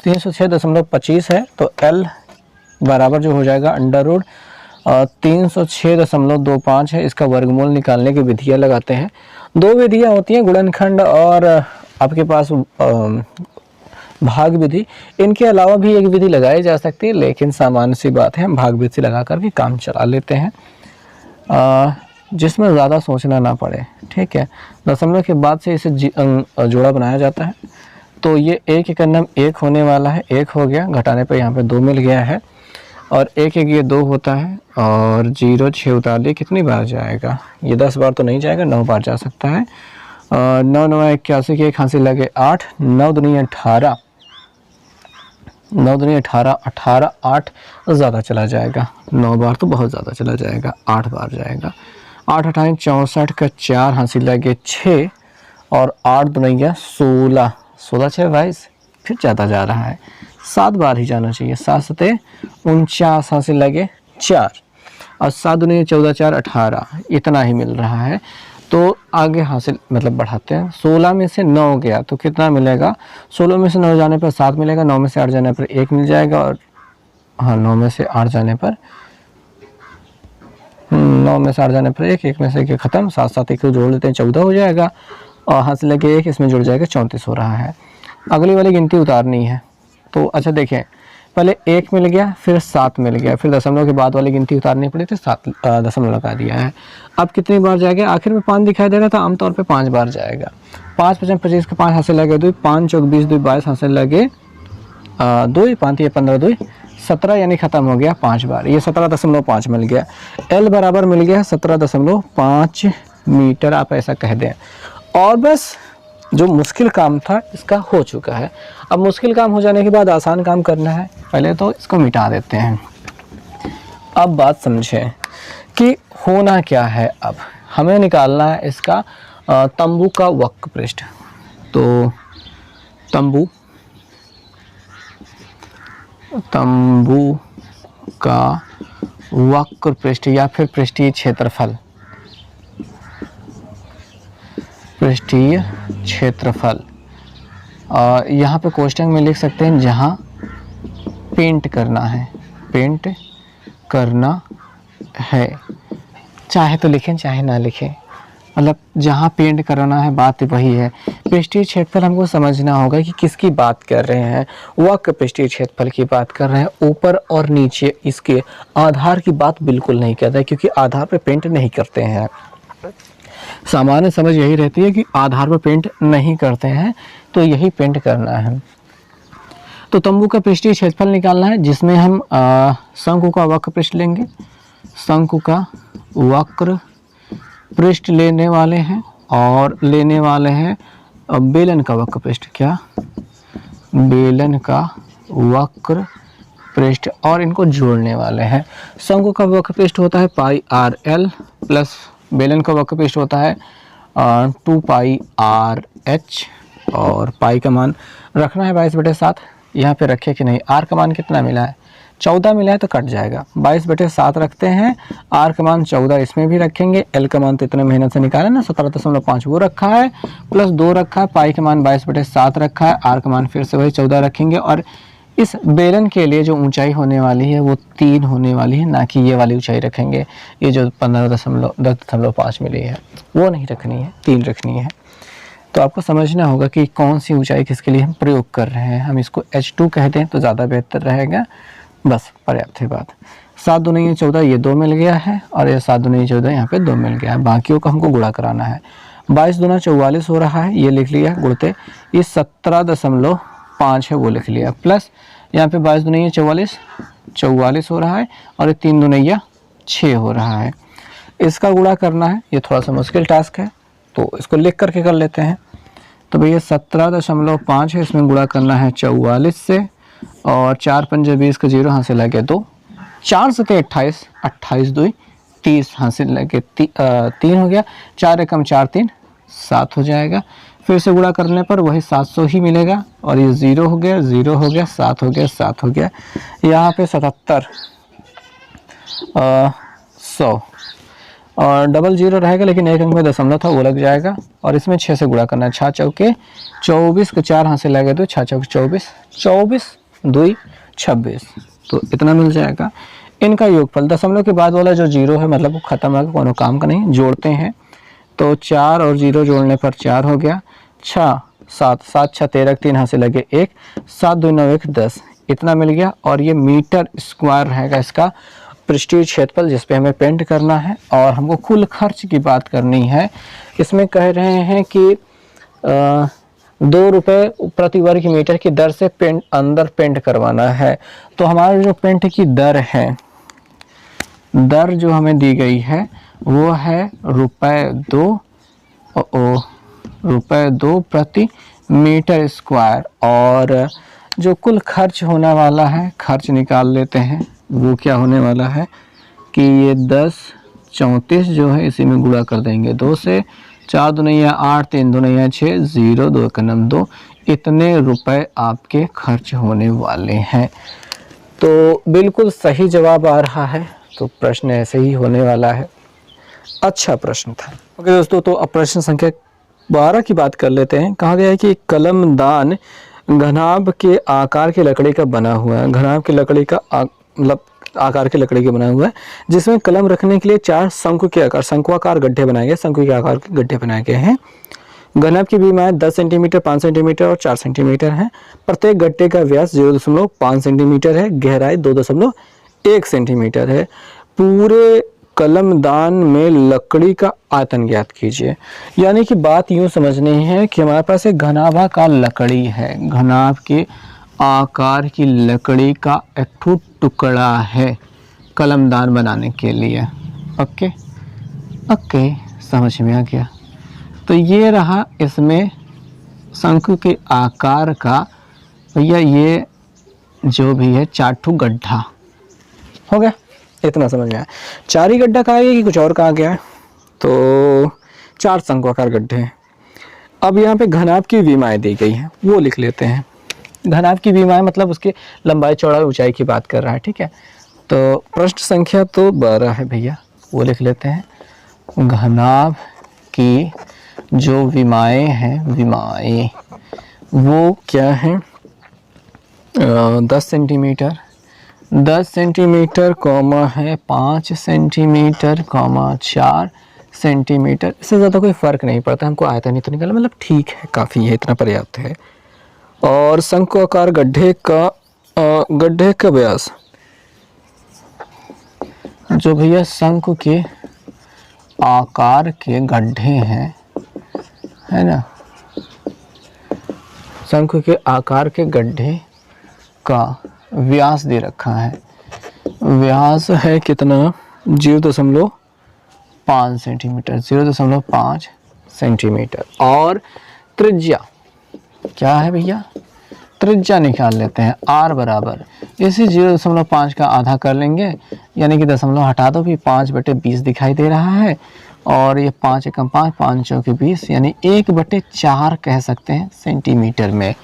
306.25 है, तो L बराबर जो हो जाएगा अंडर रूट 306.25 है। इसका वर्गमूल निकालने की विधियाँ लगाते हैं। 2 विधियाँ होती हैं, गुणनखंड और आपके पास भाग विधि। इनके अलावा भी एक विधि लगाई जा सकती है, लेकिन सामान्य सी बात है हम भाग विधि लगा कर भी काम चला लेते हैं, जिसमें ज़्यादा सोचना ना पड़े, ठीक है। दशमलव के बाद से इसे जोड़ा बनाया जाता है। तो ये 1 का नम 1 होने वाला है, 1 हो गया, घटाने पर यहाँ पे 2 मिल गया है और 1 1 ये 2 होता है और 0 6 उतार लिए कितनी बार जाएगा, ये 10 बार तो नहीं जाएगा, 9 बार जा सकता है। 9 9 81 के 1 हासिल लगे 8, 9 दूनी 18, 9 दूनी 18, 18 8 ज़्यादा चला जाएगा, 9 बार तो बहुत ज़्यादा चला जाएगा, 8 बार जाएगा। 8 8 64 का 4 हासिल लगे 6 और 8 दूनी 16, 16 6 22, फिर ज़्यादा जा रहा है, 7 बार ही जाना चाहिए। 7 7 49 हासिल लगे 4 और 7 दूनी 14 4 18, इतना ही मिल रहा है। तो आगे हासिल मतलब बढ़ाते हैं। 16 में से 9 गया तो कितना मिलेगा, 16 में से 9 जाने पर 7 मिलेगा, 9 में से 8 जाने पर 1 मिल जाएगा और हाँ 9 में से 8 जाने पर 9 में से 8 जाने पर 1, 1 में से 1 खत्म, 7 7 1 को जोड़ लेते हैं 14 हो जाएगा और हासिल लगे 1, इसमें जुड़ जाएगा 34 हो रहा है। अगली वाली गिनती उतारनी है। तो अच्छा देखें, पहले 1 मिल गया, फिर 7 मिल गया, फिर दशमलव के बाद वाली गिनती उतारनी पड़ी तो 7 दशमलव लगा दिया है। अब कितनी बार जाएगा, आखिर में 5 दिखाई दे रहा था, आमतौर पे 5 बार जाएगा। 5 5 25 का 5 हासिल लगे 2, 5 चौक 20 2 22 हासिल लगे 2, 5 15 2 17, यानी खत्म हो गया 5 बार। ये 17.5 मिल गया। L बराबर मिल गया 17.5 मीटर, आप ऐसा कह दें। और बस जो मुश्किल काम था इसका हो चुका है। अब मुश्किल काम हो जाने के बाद आसान काम करना है। पहले तो इसको मिटा देते हैं। अब बात समझें कि होना क्या है। अब हमें निकालना है इसका तंबू का वक्र पृष्ठ। तो तंबू का वक्र पृष्ठ या फिर पृष्ठीय क्षेत्रफल, पृष्ठीय क्षेत्रफल यहाँ पे कोष्टक में लिख सकते हैं जहाँ पेंट करना है, पेंट करना है, चाहे तो लिखें चाहे ना लिखें, मतलब जहाँ पेंट कराना है बात वही है। पृष्ठीय क्षेत्रफल हमको समझना होगा कि किसकी बात कर रहे हैं। वक्र पृष्ठीय क्षेत्रफल की बात कर रहे हैं। ऊपर और नीचे इसके आधार की बात बिल्कुल नहीं करता है, क्योंकि आधार पे पेंट नहीं करते हैं। सामान्य समझ यही रहती है कि आधार पर पेंट नहीं करते हैं, तो यही पेंट करना है। तो तंबू का पृष्ठीय क्षेत्रफल निकालना है, जिसमें हम शंकु का वक्र पृष्ठ लेंगे। शंकु का वक्र पृष्ठ लेने वाले हैं और लेने वाले हैं बेलन का वक्र पृष्ठ, क्या बेलन का वक्र पृष्ठ, और इनको जोड़ने वाले हैं। शंकु का वक्र पृष्ठ होता है पाई आर एल प्लस बेलन का वक्र पृष्ठ होता है 2 पाई आर एच, और पाई का मान रखना है 22/7। यहाँ पे रखे कि नहीं, आर का मान कितना मिला है 14 मिला है तो कट जाएगा, 22/7 रखते हैं, आर का मान 14 इसमें भी रखेंगे, एल का मान तो इतने मेहनत से निकाला ना 17.5 वो रखा है, प्लस 2 रखा है, पाई का मान 22/7 रखा है, आर का मान फिर से वही 14 रखेंगे, और इस बेलन के लिए जो ऊंचाई होने वाली है वो 3 होने वाली है, ना कि ये वाली ऊंचाई रखेंगे, ये जो 10.5 मिली है वो नहीं रखनी है, 3 रखनी है। तो आपको समझना होगा कि कौन सी ऊंचाई किसके लिए हम प्रयोग कर रहे हैं। हम इसको H2 कहते हैं तो ज़्यादा बेहतर रहेगा, बस पर्याप्त है बात। 7 दूनी 14 ये 2 मिल गया है, और ये 7 दूनी 14 यहाँ पे 2 मिल गया है, बाकियों का हमको गुणा कराना है। 22 दूना 44 हो रहा है, ये लिख लिया गुणते, ये 17.5 है वो लिख लिया, प्लस यहाँ पे 22 दूनी 44 हो रहा है, और ये 3 दूनी 6 हो रहा है। इसका गुणा करना है, ये थोड़ा सा मुश्किल टास्क है तो इसको लिख करके कर लेते हैं। तो भैया 17.5 है, इसमें गुणा करना है 44 से, और 4 पंजे 20 का 0 हासिल लगे 2, 4 से 28, 28 2 30 हासिल लगे 3 हो गया, 4 एकम 4 3 7 हो जाएगा। फिर से गुणा करने पर वही 700 ही मिलेगा, और ये 0 हो गया 0 हो गया 7 हो गया 7 हो गया, यहाँ पे 77 100, और डबल 0 रहेगा लेकिन एक अंक में दशमलव था वो लग जाएगा, और इसमें 6 से गुणा करना है, 6 चौके 24 का 4 हासिल लगे तो 6 चौके 24, 24 2 26, तो इतना मिल जाएगा। इनका योगफल दशमलव के बाद वाला जो 0 है मतलब वो खत्म है, कोनो काम का नहीं, जोड़ते हैं तो 4 और 0 जोड़ने पर 4 हो गया, 6 7 7 6 13 3 हासिल लगे 1, 7 2 9 1 10, इतना मिल गया। और ये मीटर स्क्वायर रहेगा इसका पृष्ठीय क्षेत्रफल जिस पे हमें पेंट करना है। और हमको कुल खर्च की बात करनी है, इसमें कह रहे हैं कि 2 रुपये प्रति वर्ग मीटर की दर से अंदर पेंट करवाना है। तो हमारा जो पेंट की दर है, दर जो हमें दी गई है वो है ₹2 प्रति मीटर स्क्वायर, और जो कुल खर्च होने वाला है, खर्च निकाल लेते हैं, वो क्या होने वाला है कि ये 10 34 जो है इसी में गुणा कर देंगे 2 से, 4 दूनिया 8 3 दूनिया 6 0 2 का 2, इतने रुपए आपके खर्च होने वाले हैं। तो बिल्कुल सही जवाब आ रहा है, तो प्रश्न ऐसे ही होने वाला है। अच्छा प्रश्न था। ओके दोस्तों, तो अब प्रश्न संख्या 12 की बात कर लेते हैं। कहा गया है कि कलमदान घनाभ के आकार की लकड़ी का बना हुआ है, घनाभ की लकड़ी का मतलब आकार की लकड़ी के बना हुआ है, जिसमें कलम रखने के लिए 4 शंकु के आकार शंकुआकार गड्ढे बनाए गए, शंकु के आकार के गड्ढे बनाए गए हैं। घनाभ की बीमाएं 10 सेंटीमीटर 5 सेंटीमीटर और 4 सेंटीमीटर है। प्रत्येक गड्ढे का व्यास 0.5 सेंटीमीटर है, गहराई 2.1 सेंटीमीटर है। पूरे कलमदान में लकड़ी का आयतन ज्ञात कीजिए। यानी कि बात यूं समझनी है कि हमारे पास एक घनाभाकार लकड़ी है, घनाभ के आकार की लकड़ी का एक टुकड़ा है कलमदान बनाने के लिए। ओके ओके, समझ में आ गया। तो ये रहा इसमें शंकु के आकार का, भैया ये जो भी है 4 गड्ढा हो गया, इतना समझ में आया। 4 ही गड्ढा कहा गया कि कुछ और कहा गया है? तो 4 शंकुआकार गड्ढे हैं। अब यहाँ पे घनाभ की विमाएं दी गई हैं, वो लिख लेते हैं। घनाभ की विमाएं मतलब उसकी लंबाई चौड़ाई ऊंचाई की बात कर रहा है, ठीक है। तो प्रश्न संख्या तो 12 है भैया, वो लिख लेते हैं। घनाभ की जो विमाएं हैं, विमाएं वो क्या है, 10 सेंटीमीटर 10 सेंटीमीटर कॉमा है 5 सेंटीमीटर कॉमा 4 सेंटीमीटर। इससे ज़्यादा कोई फ़र्क नहीं पड़ता, हमको आयतन ही तो निकाला, मतलब ठीक है, काफ़ी है, इतना पर्याप्त है। और शंकुआकार गड्ढे का व्यास जो भैया शंकु के आकार के गड्ढे हैं, है ना, शंकु के आकार के गड्ढे का व्यास दे रखा है। व्यास है कितना, 0.5 सेंटीमीटर, 0.5 सेंटीमीटर। और त्रिज्या क्या है भैया, त्रिज्या निकाल लेते हैं। r बराबर इसी 0.5 का आधा कर लेंगे, यानी कि दशमलव हटा दो भी 5/20 दिखाई दे रहा है, और ये 5 एकम 5, 5 चौके 20, यानी 1/4 कह सकते हैं सेंटीमीटर में।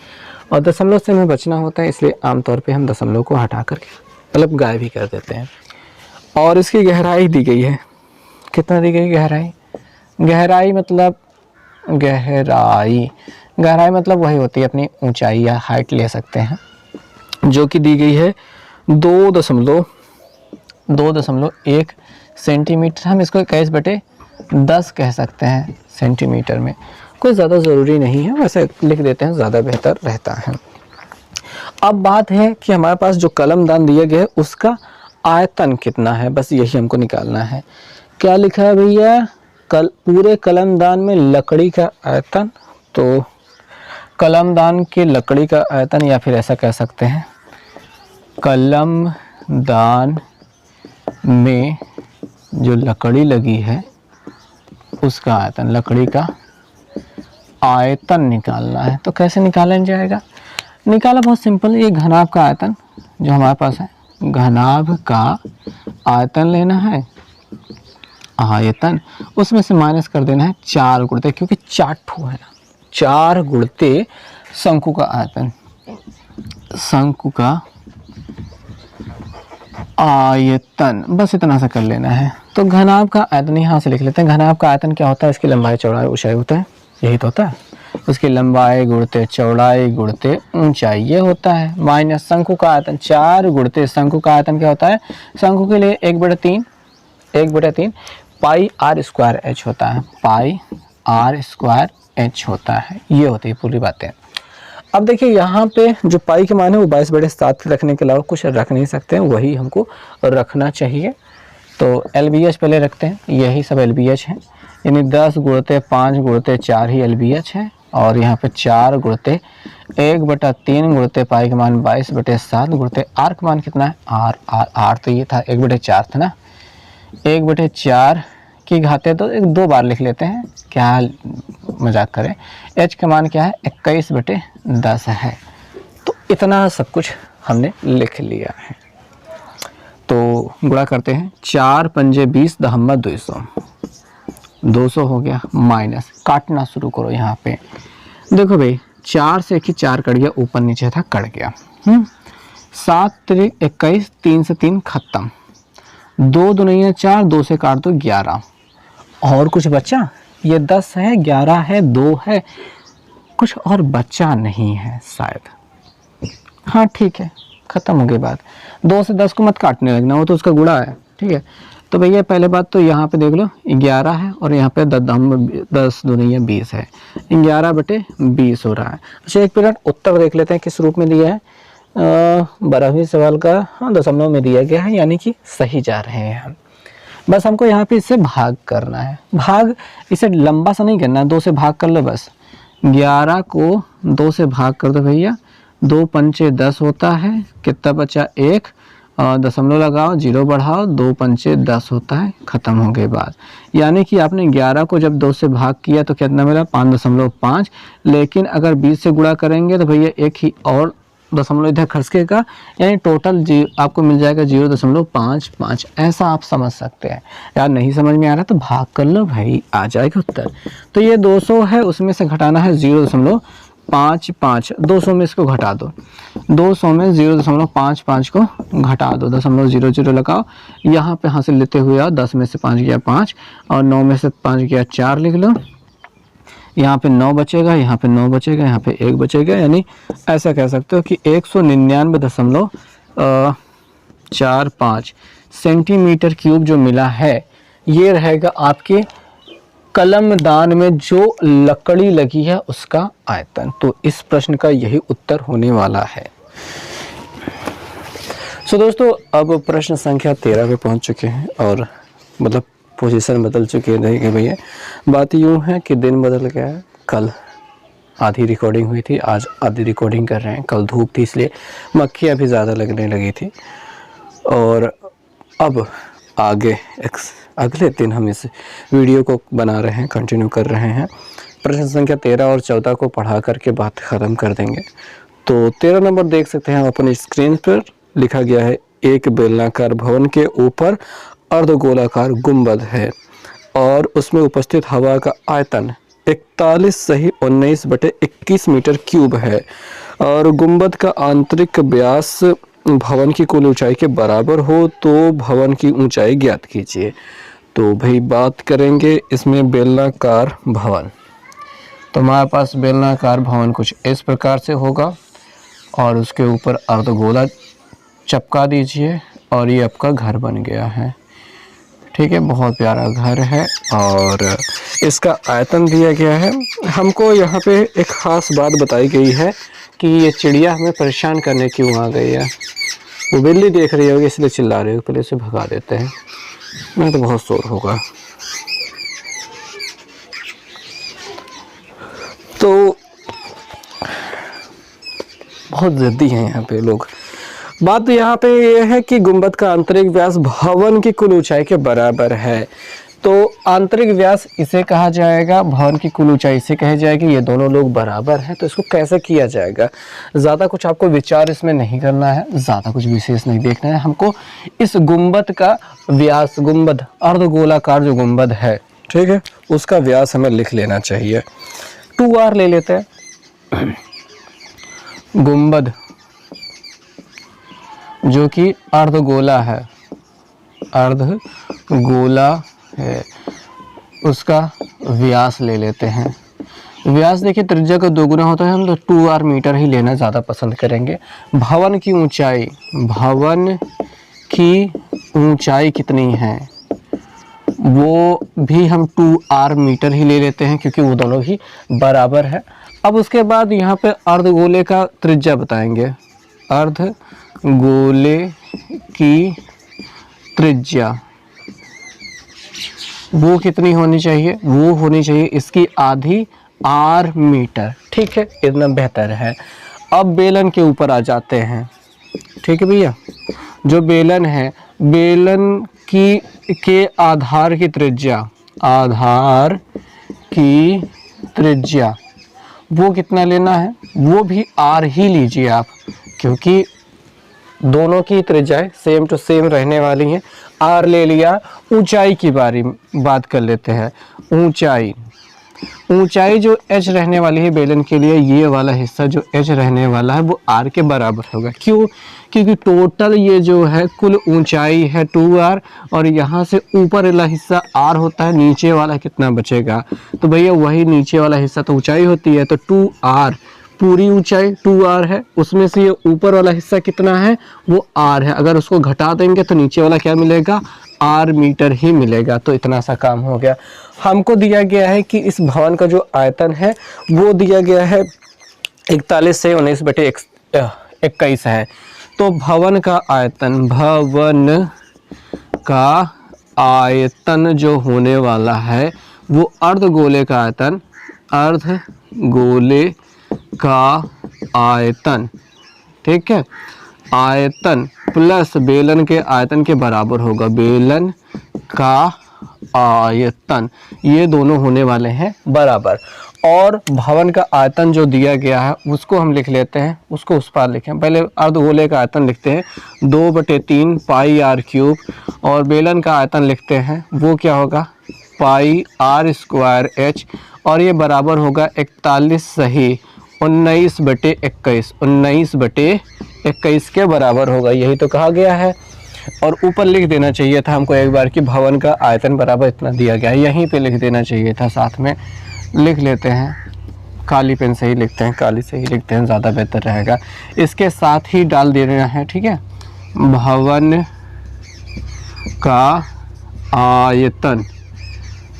और दशमलव से हमें बचना होता है, इसलिए आमतौर पे हम दशमलव को हटा करके मतलब गायब ही कर देते हैं। और इसकी गहराई दी गई है, कितना दी गई गहराई, गहराई मतलब गहराई मतलब वही होती है अपनी ऊंचाई या हाइट ले सकते हैं, जो कि दी गई है 2.1 सेंटीमीटर। हम इसको 21/10 कह सकते हैं सेंटीमीटर में, कोई ज़्यादा ज़रूरी नहीं है, वैसे लिख देते हैं ज़्यादा बेहतर रहता है। अब बात है कि हमारे पास जो कलमदान दिया गया है उसका आयतन कितना है, बस यही हमको निकालना है। क्या लिखा है भैया, पूरे कलमदान में लकड़ी का आयतन, तो कलमदान के लकड़ी का आयतन, या फिर ऐसा कह सकते हैं कलमदान में जो लकड़ी लगी है उसका आयतन, लकड़ी का आयतन निकालना है। तो कैसे निकाला जाएगा, निकाला बहुत सिंपल, ये घनाभ का आयतन जो हमारे पास है, घनाभ का आयतन लेना है, आयतन उसमें से माइनस कर देना है 4 गुणित, क्योंकि 4 ठो है ना, 4 गुणित शंकु का आयतन, शंकु का आयतन, बस इतना सा कर लेना है। तो घनाभ का आयतन यहाँ से लिख लेते हैं। घनाभ का आयतन क्या होता है, इसकी लंबाई चौड़ाई ऊंचाई होता है, यही तो होता है, उसकी लंबाई गुणित चौड़ाई गुणित ऊंचाई ये होता है, माइनस शंकु का आयतन 4 गुणित शंकु का आयतन क्या होता है, शंकु के लिए 1/3 पाई r स्क्वायर h होता है, पाई r स्क्वायर h होता है, ये होती है पूरी बातें। अब देखिए यहाँ पे जो पाई के मान है वो 22/7 रखने के अलावा कुछ रख नहीं सकते हैं, वही हमको रखना चाहिए। तो LBH पहले रखते हैं, यही सब LBH है, यानी 10 गुणित 5 गुणित 4 ही LBH है, और यहाँ पे 4 गुणित 1/3 गुणित पाई का मान 22/7 गुणित r का मान कितना है, r तो ये था 1/4 था ना, 1/4 की घाते तो 2 बार लिख लेते हैं, क्या मजाक करें। h का मान क्या है, 21/10 है। तो इतना सब कुछ हमने लिख लिया है। तो गुणा करते हैं, 4 पंजे 20 दहम्मा 200 हो गया, माइनस काटना शुरू करो। यहाँ पे देखो भाई, 4 से 1 ही 4 कट गया, ऊपर नीचे था कट गया। 7 3 21, 3 से 3 खत्म, 2 दूनी 4, 2 से काट दो 11, और कुछ बचा, ये 10 है, 11 है, 2 है, कुछ और बचा नहीं है शायद। हाँ ठीक है, खत्म हो गई बात। 2 से 10 को मत काटने लगना, वो तो उसका गुणा है, ठीक है। तो भैया पहले बात तो यहाँ पे देख लो 11 है, और यहाँ पे 10 दूनी 20 है, 11/20 हो रहा है। अच्छा एक मिनट, उत्तर देख लेते हैं किस रूप में दिया है। 12वें सवाल का दशमलव में दिया गया है, यानी कि सही जा रहे हैं हम। बस हमको यहाँ पे इससे भाग करना है, भाग इसे लंबा सा नहीं करना है, 2 से भाग कर लो बस। 11 को 2 से भाग कर दो भैया, 2 पंचे 10 होता है, कितना बचा 1, दशमलव लगाओ, 0 बढ़ाओ, 2 पंचे 10 होता है, खत्म हो गई बात। यानी कि आपने 11 को जब 2 से भाग किया तो कितना मिला, 5.5, लेकिन अगर 20 से गुणा करेंगे तो भैया एक ही और दशमलव इधर खसकेगा, यानी टोटल आपको मिल जाएगा 0.55। ऐसा आप समझ सकते हैं। यार नहीं समझ में आ रहा तो भाग कर लो भाई, आ जाएगा उत्तर। तो ये 200 है, उसमें से घटाना है 0.55, 200 में इसको घटा दो, 200 में 0.55 को घटा दो, 0.00 लगाओ, यहाँ पे हासिल लेते हुए आओ, 10 में से 5 गया 5, और 9 में से 5 गया 4 लिख लो, यहाँ पे 9 बचेगा, यहाँ पे 9 बचेगा, यहाँ पे 1 बचेगा, यानी ऐसा कह सकते हो कि 199.45 सेंटीमीटर क्यूब जो मिला है, ये रहेगा आपके कलमदान में जो लकड़ी लगी है उसका आयतन। तो इस प्रश्न का यही उत्तर होने वाला है। सो दोस्तों, अब प्रश्न संख्या 13 पे पहुंच चुके हैं, और मतलब पोजीशन बदल चुकी है भैया। बात यूँ है कि दिन बदल गया है, कल आधी रिकॉर्डिंग हुई थी, आज आधी रिकॉर्डिंग कर रहे हैं। कल धूप थी इसलिए मक्खियाँ भी ज़्यादा लगने लगी थी, और अब आगे अगले दिन हम इस वीडियो को बना रहे हैं, कंटिन्यू कर रहे हैं। प्रश्न संख्या 13 और 14 को पढ़ा करके बात ख़त्म कर देंगे। तो 13 नंबर देख सकते हैं आप अपनी स्क्रीन पर, लिखा गया है एक बेलनाकार भवन के ऊपर अर्धगोलाकार गुंबद है और उसमें उपस्थित हवा का आयतन 41-19/21 मीटर क्यूब है और गुंबद का आंतरिक व्यास भवन की कुल ऊंचाई के बराबर हो तो भवन की ऊंचाई ज्ञात कीजिए। तो भाई बात करेंगे इसमें बेलनाकार भवन। तो हमारे पास बेलनाकार भवन कुछ इस प्रकार से होगा और उसके ऊपर अर्धगोला चपका दीजिए और ये आपका घर बन गया है। ठीक है, बहुत प्यारा घर है और इसका आयतन दिया गया है। हमको यहाँ पे एक ख़ास बात बताई गई है कि ये चिड़िया हमें परेशान करने क्यों आ गई है। वो बिल्ली देख रही होगी इसलिए चिल्ला रही होगी, पहले इसे भगा देते हैं, नहीं तो बहुत शोर होगा। तो बहुत ज़िद्दी हैं यहाँ पे लोग। बात यहाँ पे ये है कि गुंबद का आंतरिक व्यास भवन की कुल ऊंचाई के बराबर है। तो आंतरिक व्यास इसे कहा जाएगा, भवन की कुल ऊंचाई इसे कही जाएगी। ये दोनों लोग बराबर हैं, तो इसको कैसे किया जाएगा? ज़्यादा कुछ आपको विचार इसमें नहीं करना है, ज़्यादा कुछ विशेष नहीं देखना है। हमको इस गुंबद का व्यास, गुंबद अर्धगोलाकार जो गुंबद है, ठीक है, उसका व्यास हमें लिख लेना चाहिए। 2r ले लेते हैं। गुंबद जो कि अर्धगोला है, अर्धगोला है, उसका व्यास ले लेते हैं। व्यास देखिए त्रिज्या का दोगुना होता है, हम तो 2r मीटर ही लेना ज़्यादा पसंद करेंगे। भवन की ऊंचाई, भवन की ऊंचाई कितनी है वो भी हम 2r मीटर ही ले लेते हैं क्योंकि वो दोनों ही बराबर है। अब उसके बाद यहाँ पे अर्धगोले का त्रिज्या बताएंगे। अर्धगोले की त्रिज्या वो कितनी होनी चाहिए? वो होनी चाहिए इसकी आधी r मीटर। ठीक है, इतना बेहतर है। अब बेलन के ऊपर आ जाते हैं। ठीक है भैया, जो बेलन है, बेलन की के आधार की त्रिज्या, आधार की त्रिज्या वो कितना लेना है? वो भी r ही लीजिए आप, क्योंकि दोनों की त्रिज्याएं सेम टू सेम रहने वाली हैं। r ले लिया। ऊंचाई की बात कर लेते हैं। ऊंचाई, ऊंचाई जो h रहने वाली है बेलन के लिए, ये वाला हिस्सा जो h रहने वाला है वो r के बराबर होगा। क्यों? क्योंकि टोटल ये जो है कुल ऊंचाई है 2r और यहाँ से ऊपर वाला हिस्सा r होता है, नीचे वाला कितना बचेगा? तो भैया वही नीचे वाला हिस्सा तो ऊंचाई होती है, तो 2r पूरी ऊंचाई 2r है, उसमें से ये ऊपर वाला हिस्सा कितना है? वो r है। अगर उसको घटा देंगे तो नीचे वाला क्या मिलेगा? r मीटर ही मिलेगा। तो इतना सा काम हो गया। हमको दिया गया है कि इस भवन का जो आयतन है वो दिया गया है 41 से 19/21 है। तो भवन का आयतन, भवन का आयतन जो होने वाला है वो अर्धगोले का आयतन, अर्धगोले का आयतन, ठीक है, आयतन प्लस बेलन के आयतन के बराबर होगा। बेलन का आयतन, ये दोनों होने वाले हैं बराबर। और भवन का आयतन जो दिया गया है उसको हम लिख लेते हैं, उसको उस पार लिखें। पहले अर्धगोले का आयतन लिखते हैं 2/3 पाई r क्यूब, और बेलन का आयतन लिखते हैं वो क्या होगा? पाई r स्क्वायर h, और ये बराबर होगा 41 सही 19/21, 19/21 के बराबर होगा। यही तो कहा गया है। और ऊपर लिख देना चाहिए था हमको एक बार कि भवन का आयतन बराबर इतना दिया गया है, यहीं पे लिख देना चाहिए था। साथ में लिख लेते हैं, काली पेन से ही लिखते हैं, काली से ही लिखते हैं, ज़्यादा बेहतर रहेगा। इसके साथ ही डाल देना है, ठीक है। भवन का आयतन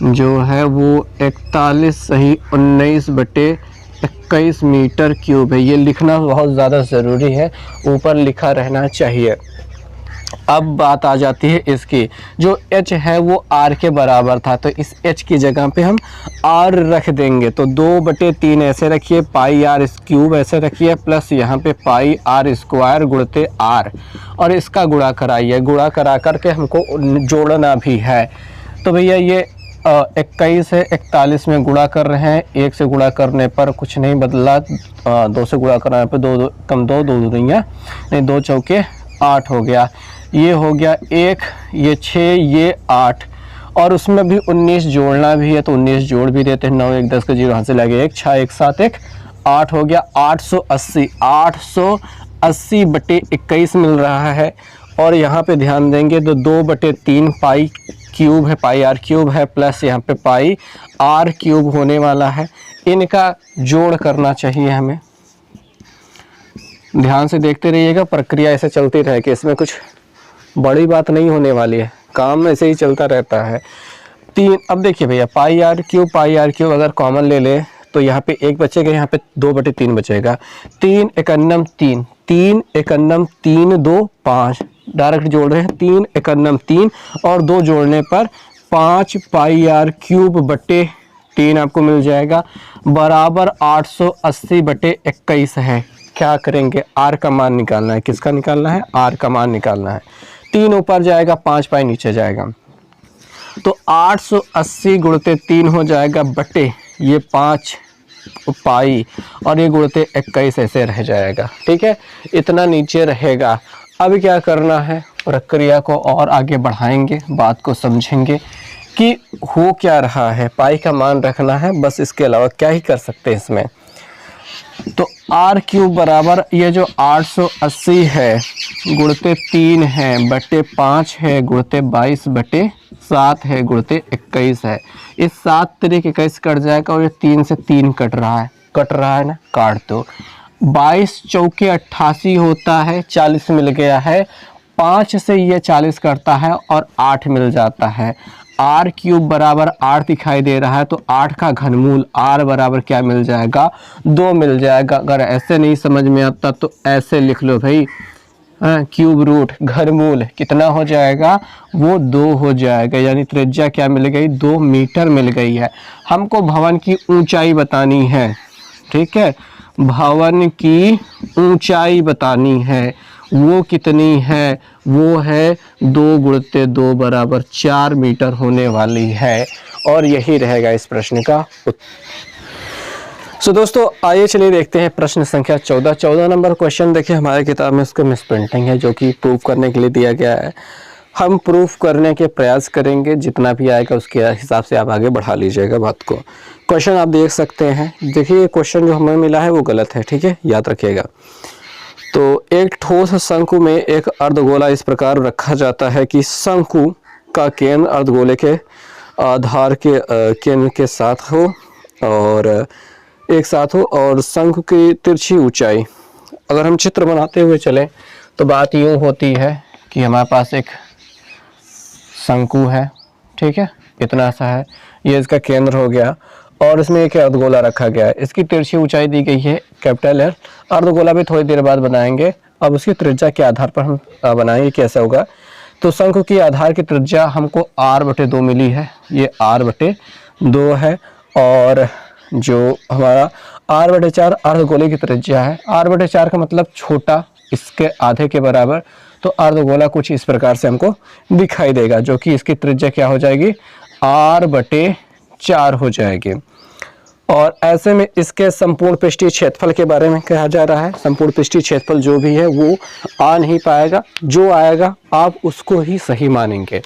जो है वो 41 सही 19/21 मीटर क्यूब है। ये लिखना बहुत ज़्यादा ज़रूरी है, ऊपर लिखा रहना चाहिए। अब बात आ जाती है इसकी, जो h है वो r के बराबर था, तो इस h की जगह पे हम r रख देंगे। तो 2/3 ऐसे रखिए, पाई r क्यूब ऐसे रखिए, प्लस यहाँ पे पाई r स्क्वायर गुणते r, और इसका गुणा कराइए। गुणा करा करके हमको जोड़ना भी है। तो भैया ये 21 है 41 में गुणा कर रहे हैं। 1 से गुणा करने पर कुछ नहीं बदला, 2 से गुणा करने पर 2 कम 2 2 दूनिया नहीं 2 चौके 8 हो गया। ये हो गया 1, ये 6, ये 8 और उसमें भी 19 जोड़ना भी है तो 19 जोड़ भी देते हैं। 9 1 10 का 0 यहाँ से लगे 1 6 1 7 1 8 हो गया। 880 880/21 मिल रहा है। और यहाँ पे ध्यान देंगे तो 2/3 पाई क्यूब है, पाई आर क्यूब है, प्लस यहाँ पे पाई आर क्यूब होने वाला है। इनका जोड़ करना चाहिए हमें। ध्यान से देखते रहिएगा, प्रक्रिया ऐसे चलती रहेगी, इसमें कुछ बड़ी बात नहीं होने वाली है, काम ऐसे ही चलता रहता है। 3, अब देखिए भैया पाई आर क्यूब अगर कॉमन ले ले तो यहाँ पे 1 बचेगा, यहाँ पे 2/3 बचेगा। 3 एकन्नम 3, 3 एकन्नम 3 2 5, डायरेक्ट जोड़ रहे हैं। 3 एकन्नम 3 और 2 जोड़ने पर 5 पाई आर क्यूब बटे 3 आपको मिल जाएगा, बराबर 880/21 है। क्या करेंगे, आर का मान निकालना है। किसका निकालना है, आर का मान निकालना है। 3 ऊपर जाएगा, 5 पाई नीचे जाएगा, तो 880 गुणते 3 हो जाएगा बटे ये 5 पाई और ये गुणते 21 ऐसे रह जाएगा। ठीक है, इतना नीचे रहेगा। अब क्या करना है, प्रक्रिया को और आगे बढ़ाएंगे, बात को समझेंगे कि हो क्या रहा है। पाई का मान रखना है बस, इसके अलावा क्या ही कर सकते हैं इसमें। तो आर क्यूब बराबर ये जो 880 है गुणते 3 है बटे 5 है गुणते 22/7 है गुणते 21 है। इस 7 तरीके 21 कट जाएगा और ये 3 से 3 कट रहा है ना, काट दो। 22 चौके 88 होता है, 40 मिल गया है। 5 से ये 40 कटता है और 8 मिल जाता है। आर क्यूब बराबर 8 दिखाई दे रहा है तो 8 का घनमूल आर बराबर क्या मिल जाएगा, 2 मिल जाएगा। अगर ऐसे नहीं समझ में आता तो ऐसे लिख लो भाई, क्यूब रूट घनमूल कितना हो जाएगा, वो 2 हो जाएगा। यानी त्रिज्या क्या मिल गई, 2 मीटर मिल गई है। हमको भवन की ऊंचाई बतानी है, ठीक है, भवन की ऊंचाई बतानी है। वो कितनी है, वो है 2 गुणते 2 बराबर 4 मीटर होने वाली है। और यही रहेगा इस प्रश्न का उत्तर। सो दोस्तों आइए चलिए देखते हैं प्रश्न संख्या 14 नंबर क्वेश्चन। देखिए हमारे किताब में उसका मिसप्रिंटिंग है जो कि प्रूफ करने के लिए दिया गया है। हम प्रूफ करने के प्रयास करेंगे, जितना भी आएगा उसके हिसाब से आप आगे बढ़ा लीजिएगा बात को। क्वेश्चन आप देख सकते हैं। देखिए क्वेश्चन जो हमें मिला है वो गलत है, ठीक है, याद रखिएगा। तो एक ठोस शंकु में एक अर्धगोला इस प्रकार रखा जाता है कि शंकु का केंद्र अर्धगोले के आधार के केंद्र के साथ हो और एक साथ हो और शंकु की तिरछी ऊंचाई। अगर हम चित्र बनाते हुए चलें तो बात यूँ होती है कि हमारे पास एक शंकु है, ठीक है, इतना सा है, ये इसका केंद्र हो गया और इसमें एक अर्धगोला रखा गया है। इसकी तिरछी ऊंचाई दी गई है कैपिटल एल। अर्धगोला भी थोड़ी देर बाद बनाएंगे। अब उसकी त्रिज्या के आधार पर हम बनाएंगे कैसे होगा। तो शंकु की आधार की त्रिज्या हमको r/2 मिली है, ये r/2 है और जो हमारा r/4 अर्धगोले की त्रिज्या है। r/4 का मतलब छोटा, इसके आधे के बराबर। तो अर्धगोला कुछ इस प्रकार से हमको दिखाई देगा, जो कि इसकी त्रिज्या क्या हो जाएगी, r/4 हो जाएगी। और ऐसे में इसके संपूर्ण पृष्ठीय क्षेत्रफल के बारे में कहा जा रहा है। संपूर्ण पृष्ठीय क्षेत्रफल जो भी है वो आ नहीं पाएगा, जो आएगा आप उसको ही सही मानेंगे।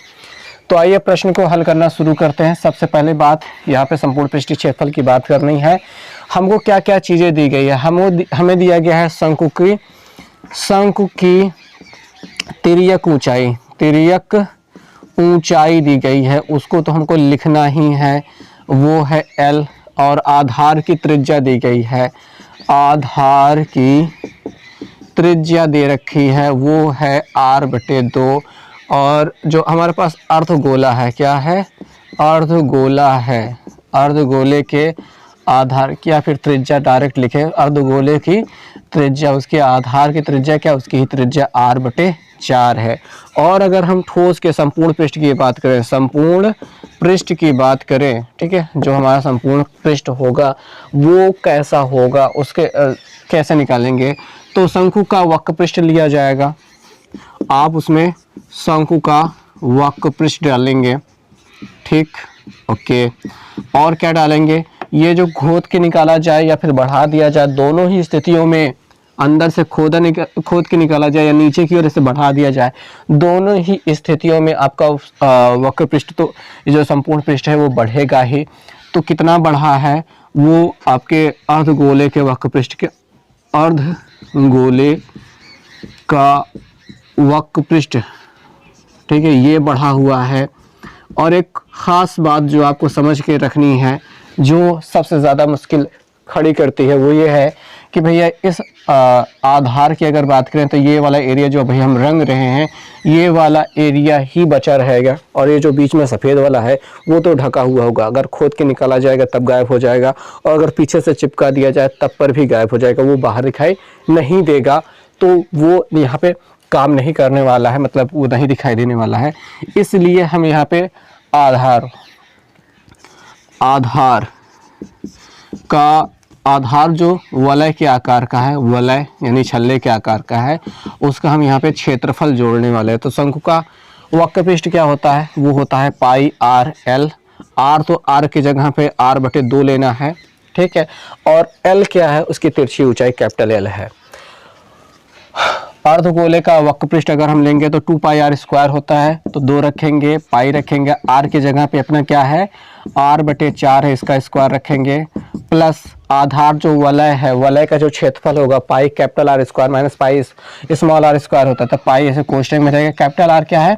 तो आइए प्रश्न को हल करना शुरू करते हैं। सबसे पहले बात यहाँ पे संपूर्ण पृष्ठीय क्षेत्रफल की बात करनी है। हमको क्या क्या चीज़ें दी गई है, हमें दिया गया है शंकु की तिर्यक ऊंचाई दी गई है, उसको तो हमको लिखना ही है, वो है L। और आधार की त्रिज्या दी गई है, आधार की त्रिज्या दे रखी है, वो है r/2। और जो हमारे पास अर्धगोला है, क्या है, अर्धगोला है, अर्धगोले के आधार की या फिर त्रिज्या डायरेक्ट लिखे, अर्धगोले की त्रिज्या, उसके आधार की त्रिज्या क्या, उसकी ही त्रिज्या r/4 है। और अगर हम ठोस के संपूर्ण पृष्ठ की बात करें, संपूर्ण पृष्ठ की बात करें, ठीक है, जो हमारा संपूर्ण पृष्ठ होगा वो कैसा होगा, उसके कैसे निकालेंगे। तो शंकु का वक्र पृष्ठ लिया जाएगा, आप उसमें शंकु का वक्र पृष्ठ डालेंगे, ठीक, ओके। और क्या डालेंगे, ये जो खोद के निकाला जाए या फिर बढ़ा दिया जाए, दोनों ही स्थितियों में अंदर से खोद के निकाला जाए या नीचे की ओर से बढ़ा दिया जाए, दोनों ही स्थितियों में आपका वक्र पृष्ठ, तो जो संपूर्ण पृष्ठ है वो बढ़ेगा ही। तो कितना बढ़ा है, वो आपके अर्धगोले के वक्र पृष्ठ के, अर्धगोले का वक्र पृष्ठ, ठीक है, ये बढ़ा हुआ है। और एक ख़ास बात जो आपको समझ के रखनी है, जो सबसे ज़्यादा मुश्किल खड़ी करती है, वो ये है कि भैया इस आधार की अगर बात करें तो ये वाला एरिया जो अभी हम रंग रहे हैं, ये वाला एरिया ही बचा रहेगा, और ये जो बीच में सफ़ेद वाला है वो तो ढका हुआ होगा। अगर खोद के निकाला जाएगा तब गायब हो जाएगा, और अगर पीछे से चिपका दिया जाए तब पर भी गायब हो जाएगा, वो बाहर दिखाई नहीं देगा। तो वो यहाँ पे काम नहीं करने वाला है, मतलब वो नहीं दिखाई देने वाला है। इसलिए हम यहाँ पे आधार जो वलय के आकार का है, वलय यानी छल्ले के आकार का है, उसका हम यहाँ पे क्षेत्रफल जोड़ने वाले हैं। तो शंकु का वक्र पृष्ठ क्या होता है, वो होता है पाई आर एल। आर तो आर की जगह पे r/2 लेना है, ठीक है। और एल क्या है, उसकी तिरछी ऊंचाई कैपिटल एल है। अर्धगोले का वक्र पृष्ठ अगर हम लेंगे तो 2πr² होता है, तो 2 रखेंगे, पाई रखेंगे, आर की जगह पे अपना क्या है r/4 है, इसका स्क्वायर रखेंगे, प्लस आधार जो वलय है, वलय का जो क्षेत्रफल होगा pi capital R² minus pi small r² होता है। तो पाई ऐसे कोष्टक में रहेगा, कैपिटल आर क्या है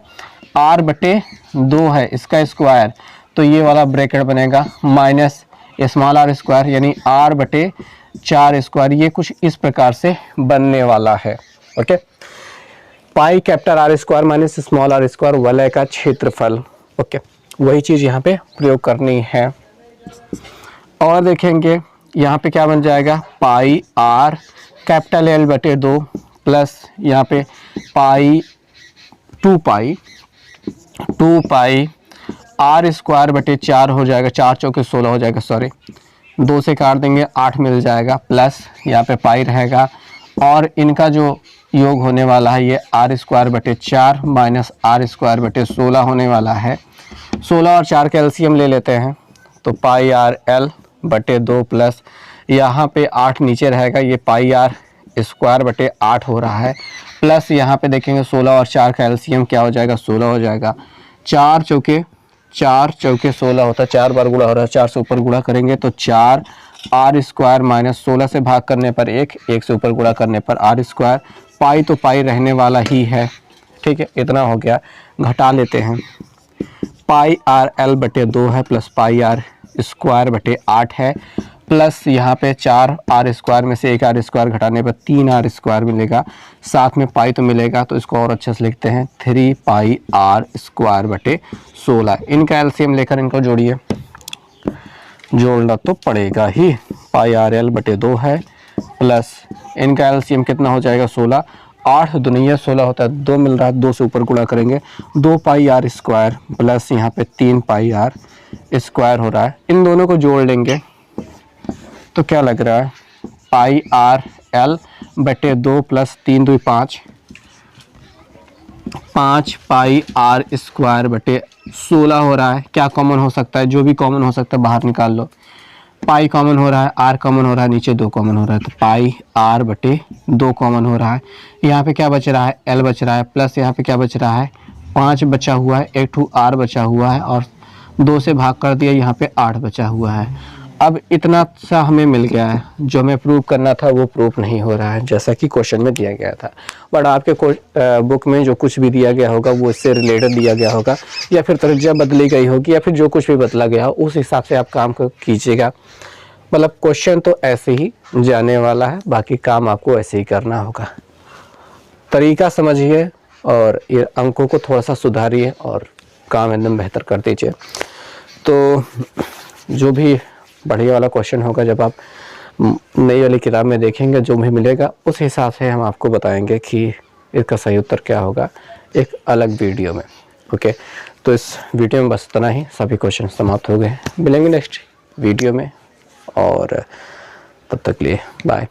r/2 है, इसका स्क्वायर, तो ये वाला ब्रैकेट बनेगा, माइनस स्मॉल r² यानी r/4²। ये कुछ इस प्रकार से बनने वाला है, okay. Pi capital R² minus small r² वलय का क्षेत्रफल, ओके। वही चीज़ यहाँ पे प्रयोग करनी है। और देखेंगे यहाँ पे क्या बन जाएगा, पाई r कैपिटल L/2 प्लस यहाँ पे पाई 2π r²/4 हो जाएगा, 4 चौके 16 हो जाएगा, सॉरी 2 से काट देंगे 8 मिल जाएगा, प्लस यहाँ पे पाई रहेगा, और इनका जो योग होने वाला है ये r²/4 माइनस r²/16 होने वाला है। 16 और 4 का एलसीएम ले लेते हैं, तो पाई r/L/2 प्लस यहाँ पे 8 नीचे रहेगा, ये पाई r²/8 हो रहा है, प्लस यहाँ पे देखेंगे 16 और 4 का एलसीएम क्या हो जाएगा, 16 हो जाएगा। 4 चौके 16 होता है, 4 बार गुणा हो रहा है, 4 से ऊपर गुणा करेंगे तो 4r² माइनस 16 से भाग करने पर 1 से ऊपर गुणा करने पर r²। पाई तो पाई रहने वाला ही है, ठीक है, इतना हो गया। घटा लेते हैं, पाई r/L/2 है प्लस पाई r²/8 है, प्लस यहाँ पे 4r² में से 1r² घटाने पर 3r² मिलेगा, साथ में पाई तो मिलेगा, तो इसको और अच्छे से लिखते हैं 3πr²/16। इनका एलसीएम लेकर इनको जोड़िए, जोड़ना तो पड़ेगा ही। पाई r/L/2 है प्लस इनका एलसीएम कितना हो जाएगा, 16, 8 दुनिया 16 होता है, 2 मिल रहा है, 2 से ऊपर गुणा करेंगे, 2πr² प्लस यहाँ पे 3πr² हो रहा है। इन दोनों को जोड़ लेंगे तो क्या लग रहा है, पाई r/L/2 प्लस 3 2 5 5πr² हो रहा है। क्या कॉमन हो सकता है, जो भी कॉमन हो सकता है बाहर निकाल लो। पाई कॉमन हो रहा है, r कॉमन हो रहा है, नीचे 2 कॉमन हो रहा है, तो पाई r/2 कॉमन हो रहा है। यहाँ पे क्या बच रहा है, l बच रहा है, प्लस यहाँ पे क्या बच रहा है, 5 बचा हुआ है, 1 r बचा हुआ है, और 2 से भाग कर दिया, यहाँ पे 8 बचा हुआ है। अब इतना सा हमें मिल गया है, जो हमें प्रूव करना था वो प्रूफ नहीं हो रहा है, जैसा कि क्वेश्चन में दिया गया था। बट आपके बुक में जो कुछ भी दिया गया होगा वो इससे रिलेटेड दिया गया होगा, या फिर त्रिज्या बदली गई होगी, या फिर जो कुछ भी बदला गया हो उस हिसाब से आप काम को कीजिएगा। मतलब क्वेश्चन तो ऐसे ही जाने वाला है, बाकी काम आपको ऐसे ही करना होगा। तरीका समझिए और ये अंकों को थोड़ा सा सुधारिए और काम एकदम बेहतर कर दीजिए। तो जो भी बढ़िया वाला क्वेश्चन होगा, जब आप नई वाली किताब में देखेंगे, जो भी मिलेगा उस हिसाब से हम आपको बताएंगे कि इसका सही उत्तर क्या होगा एक अलग वीडियो में, ओके। तो इस वीडियो में बस इतना ही, सभी क्वेश्चन समाप्त हो गए। मिलेंगे नेक्स्ट वीडियो में, और तब तक लिए बाय।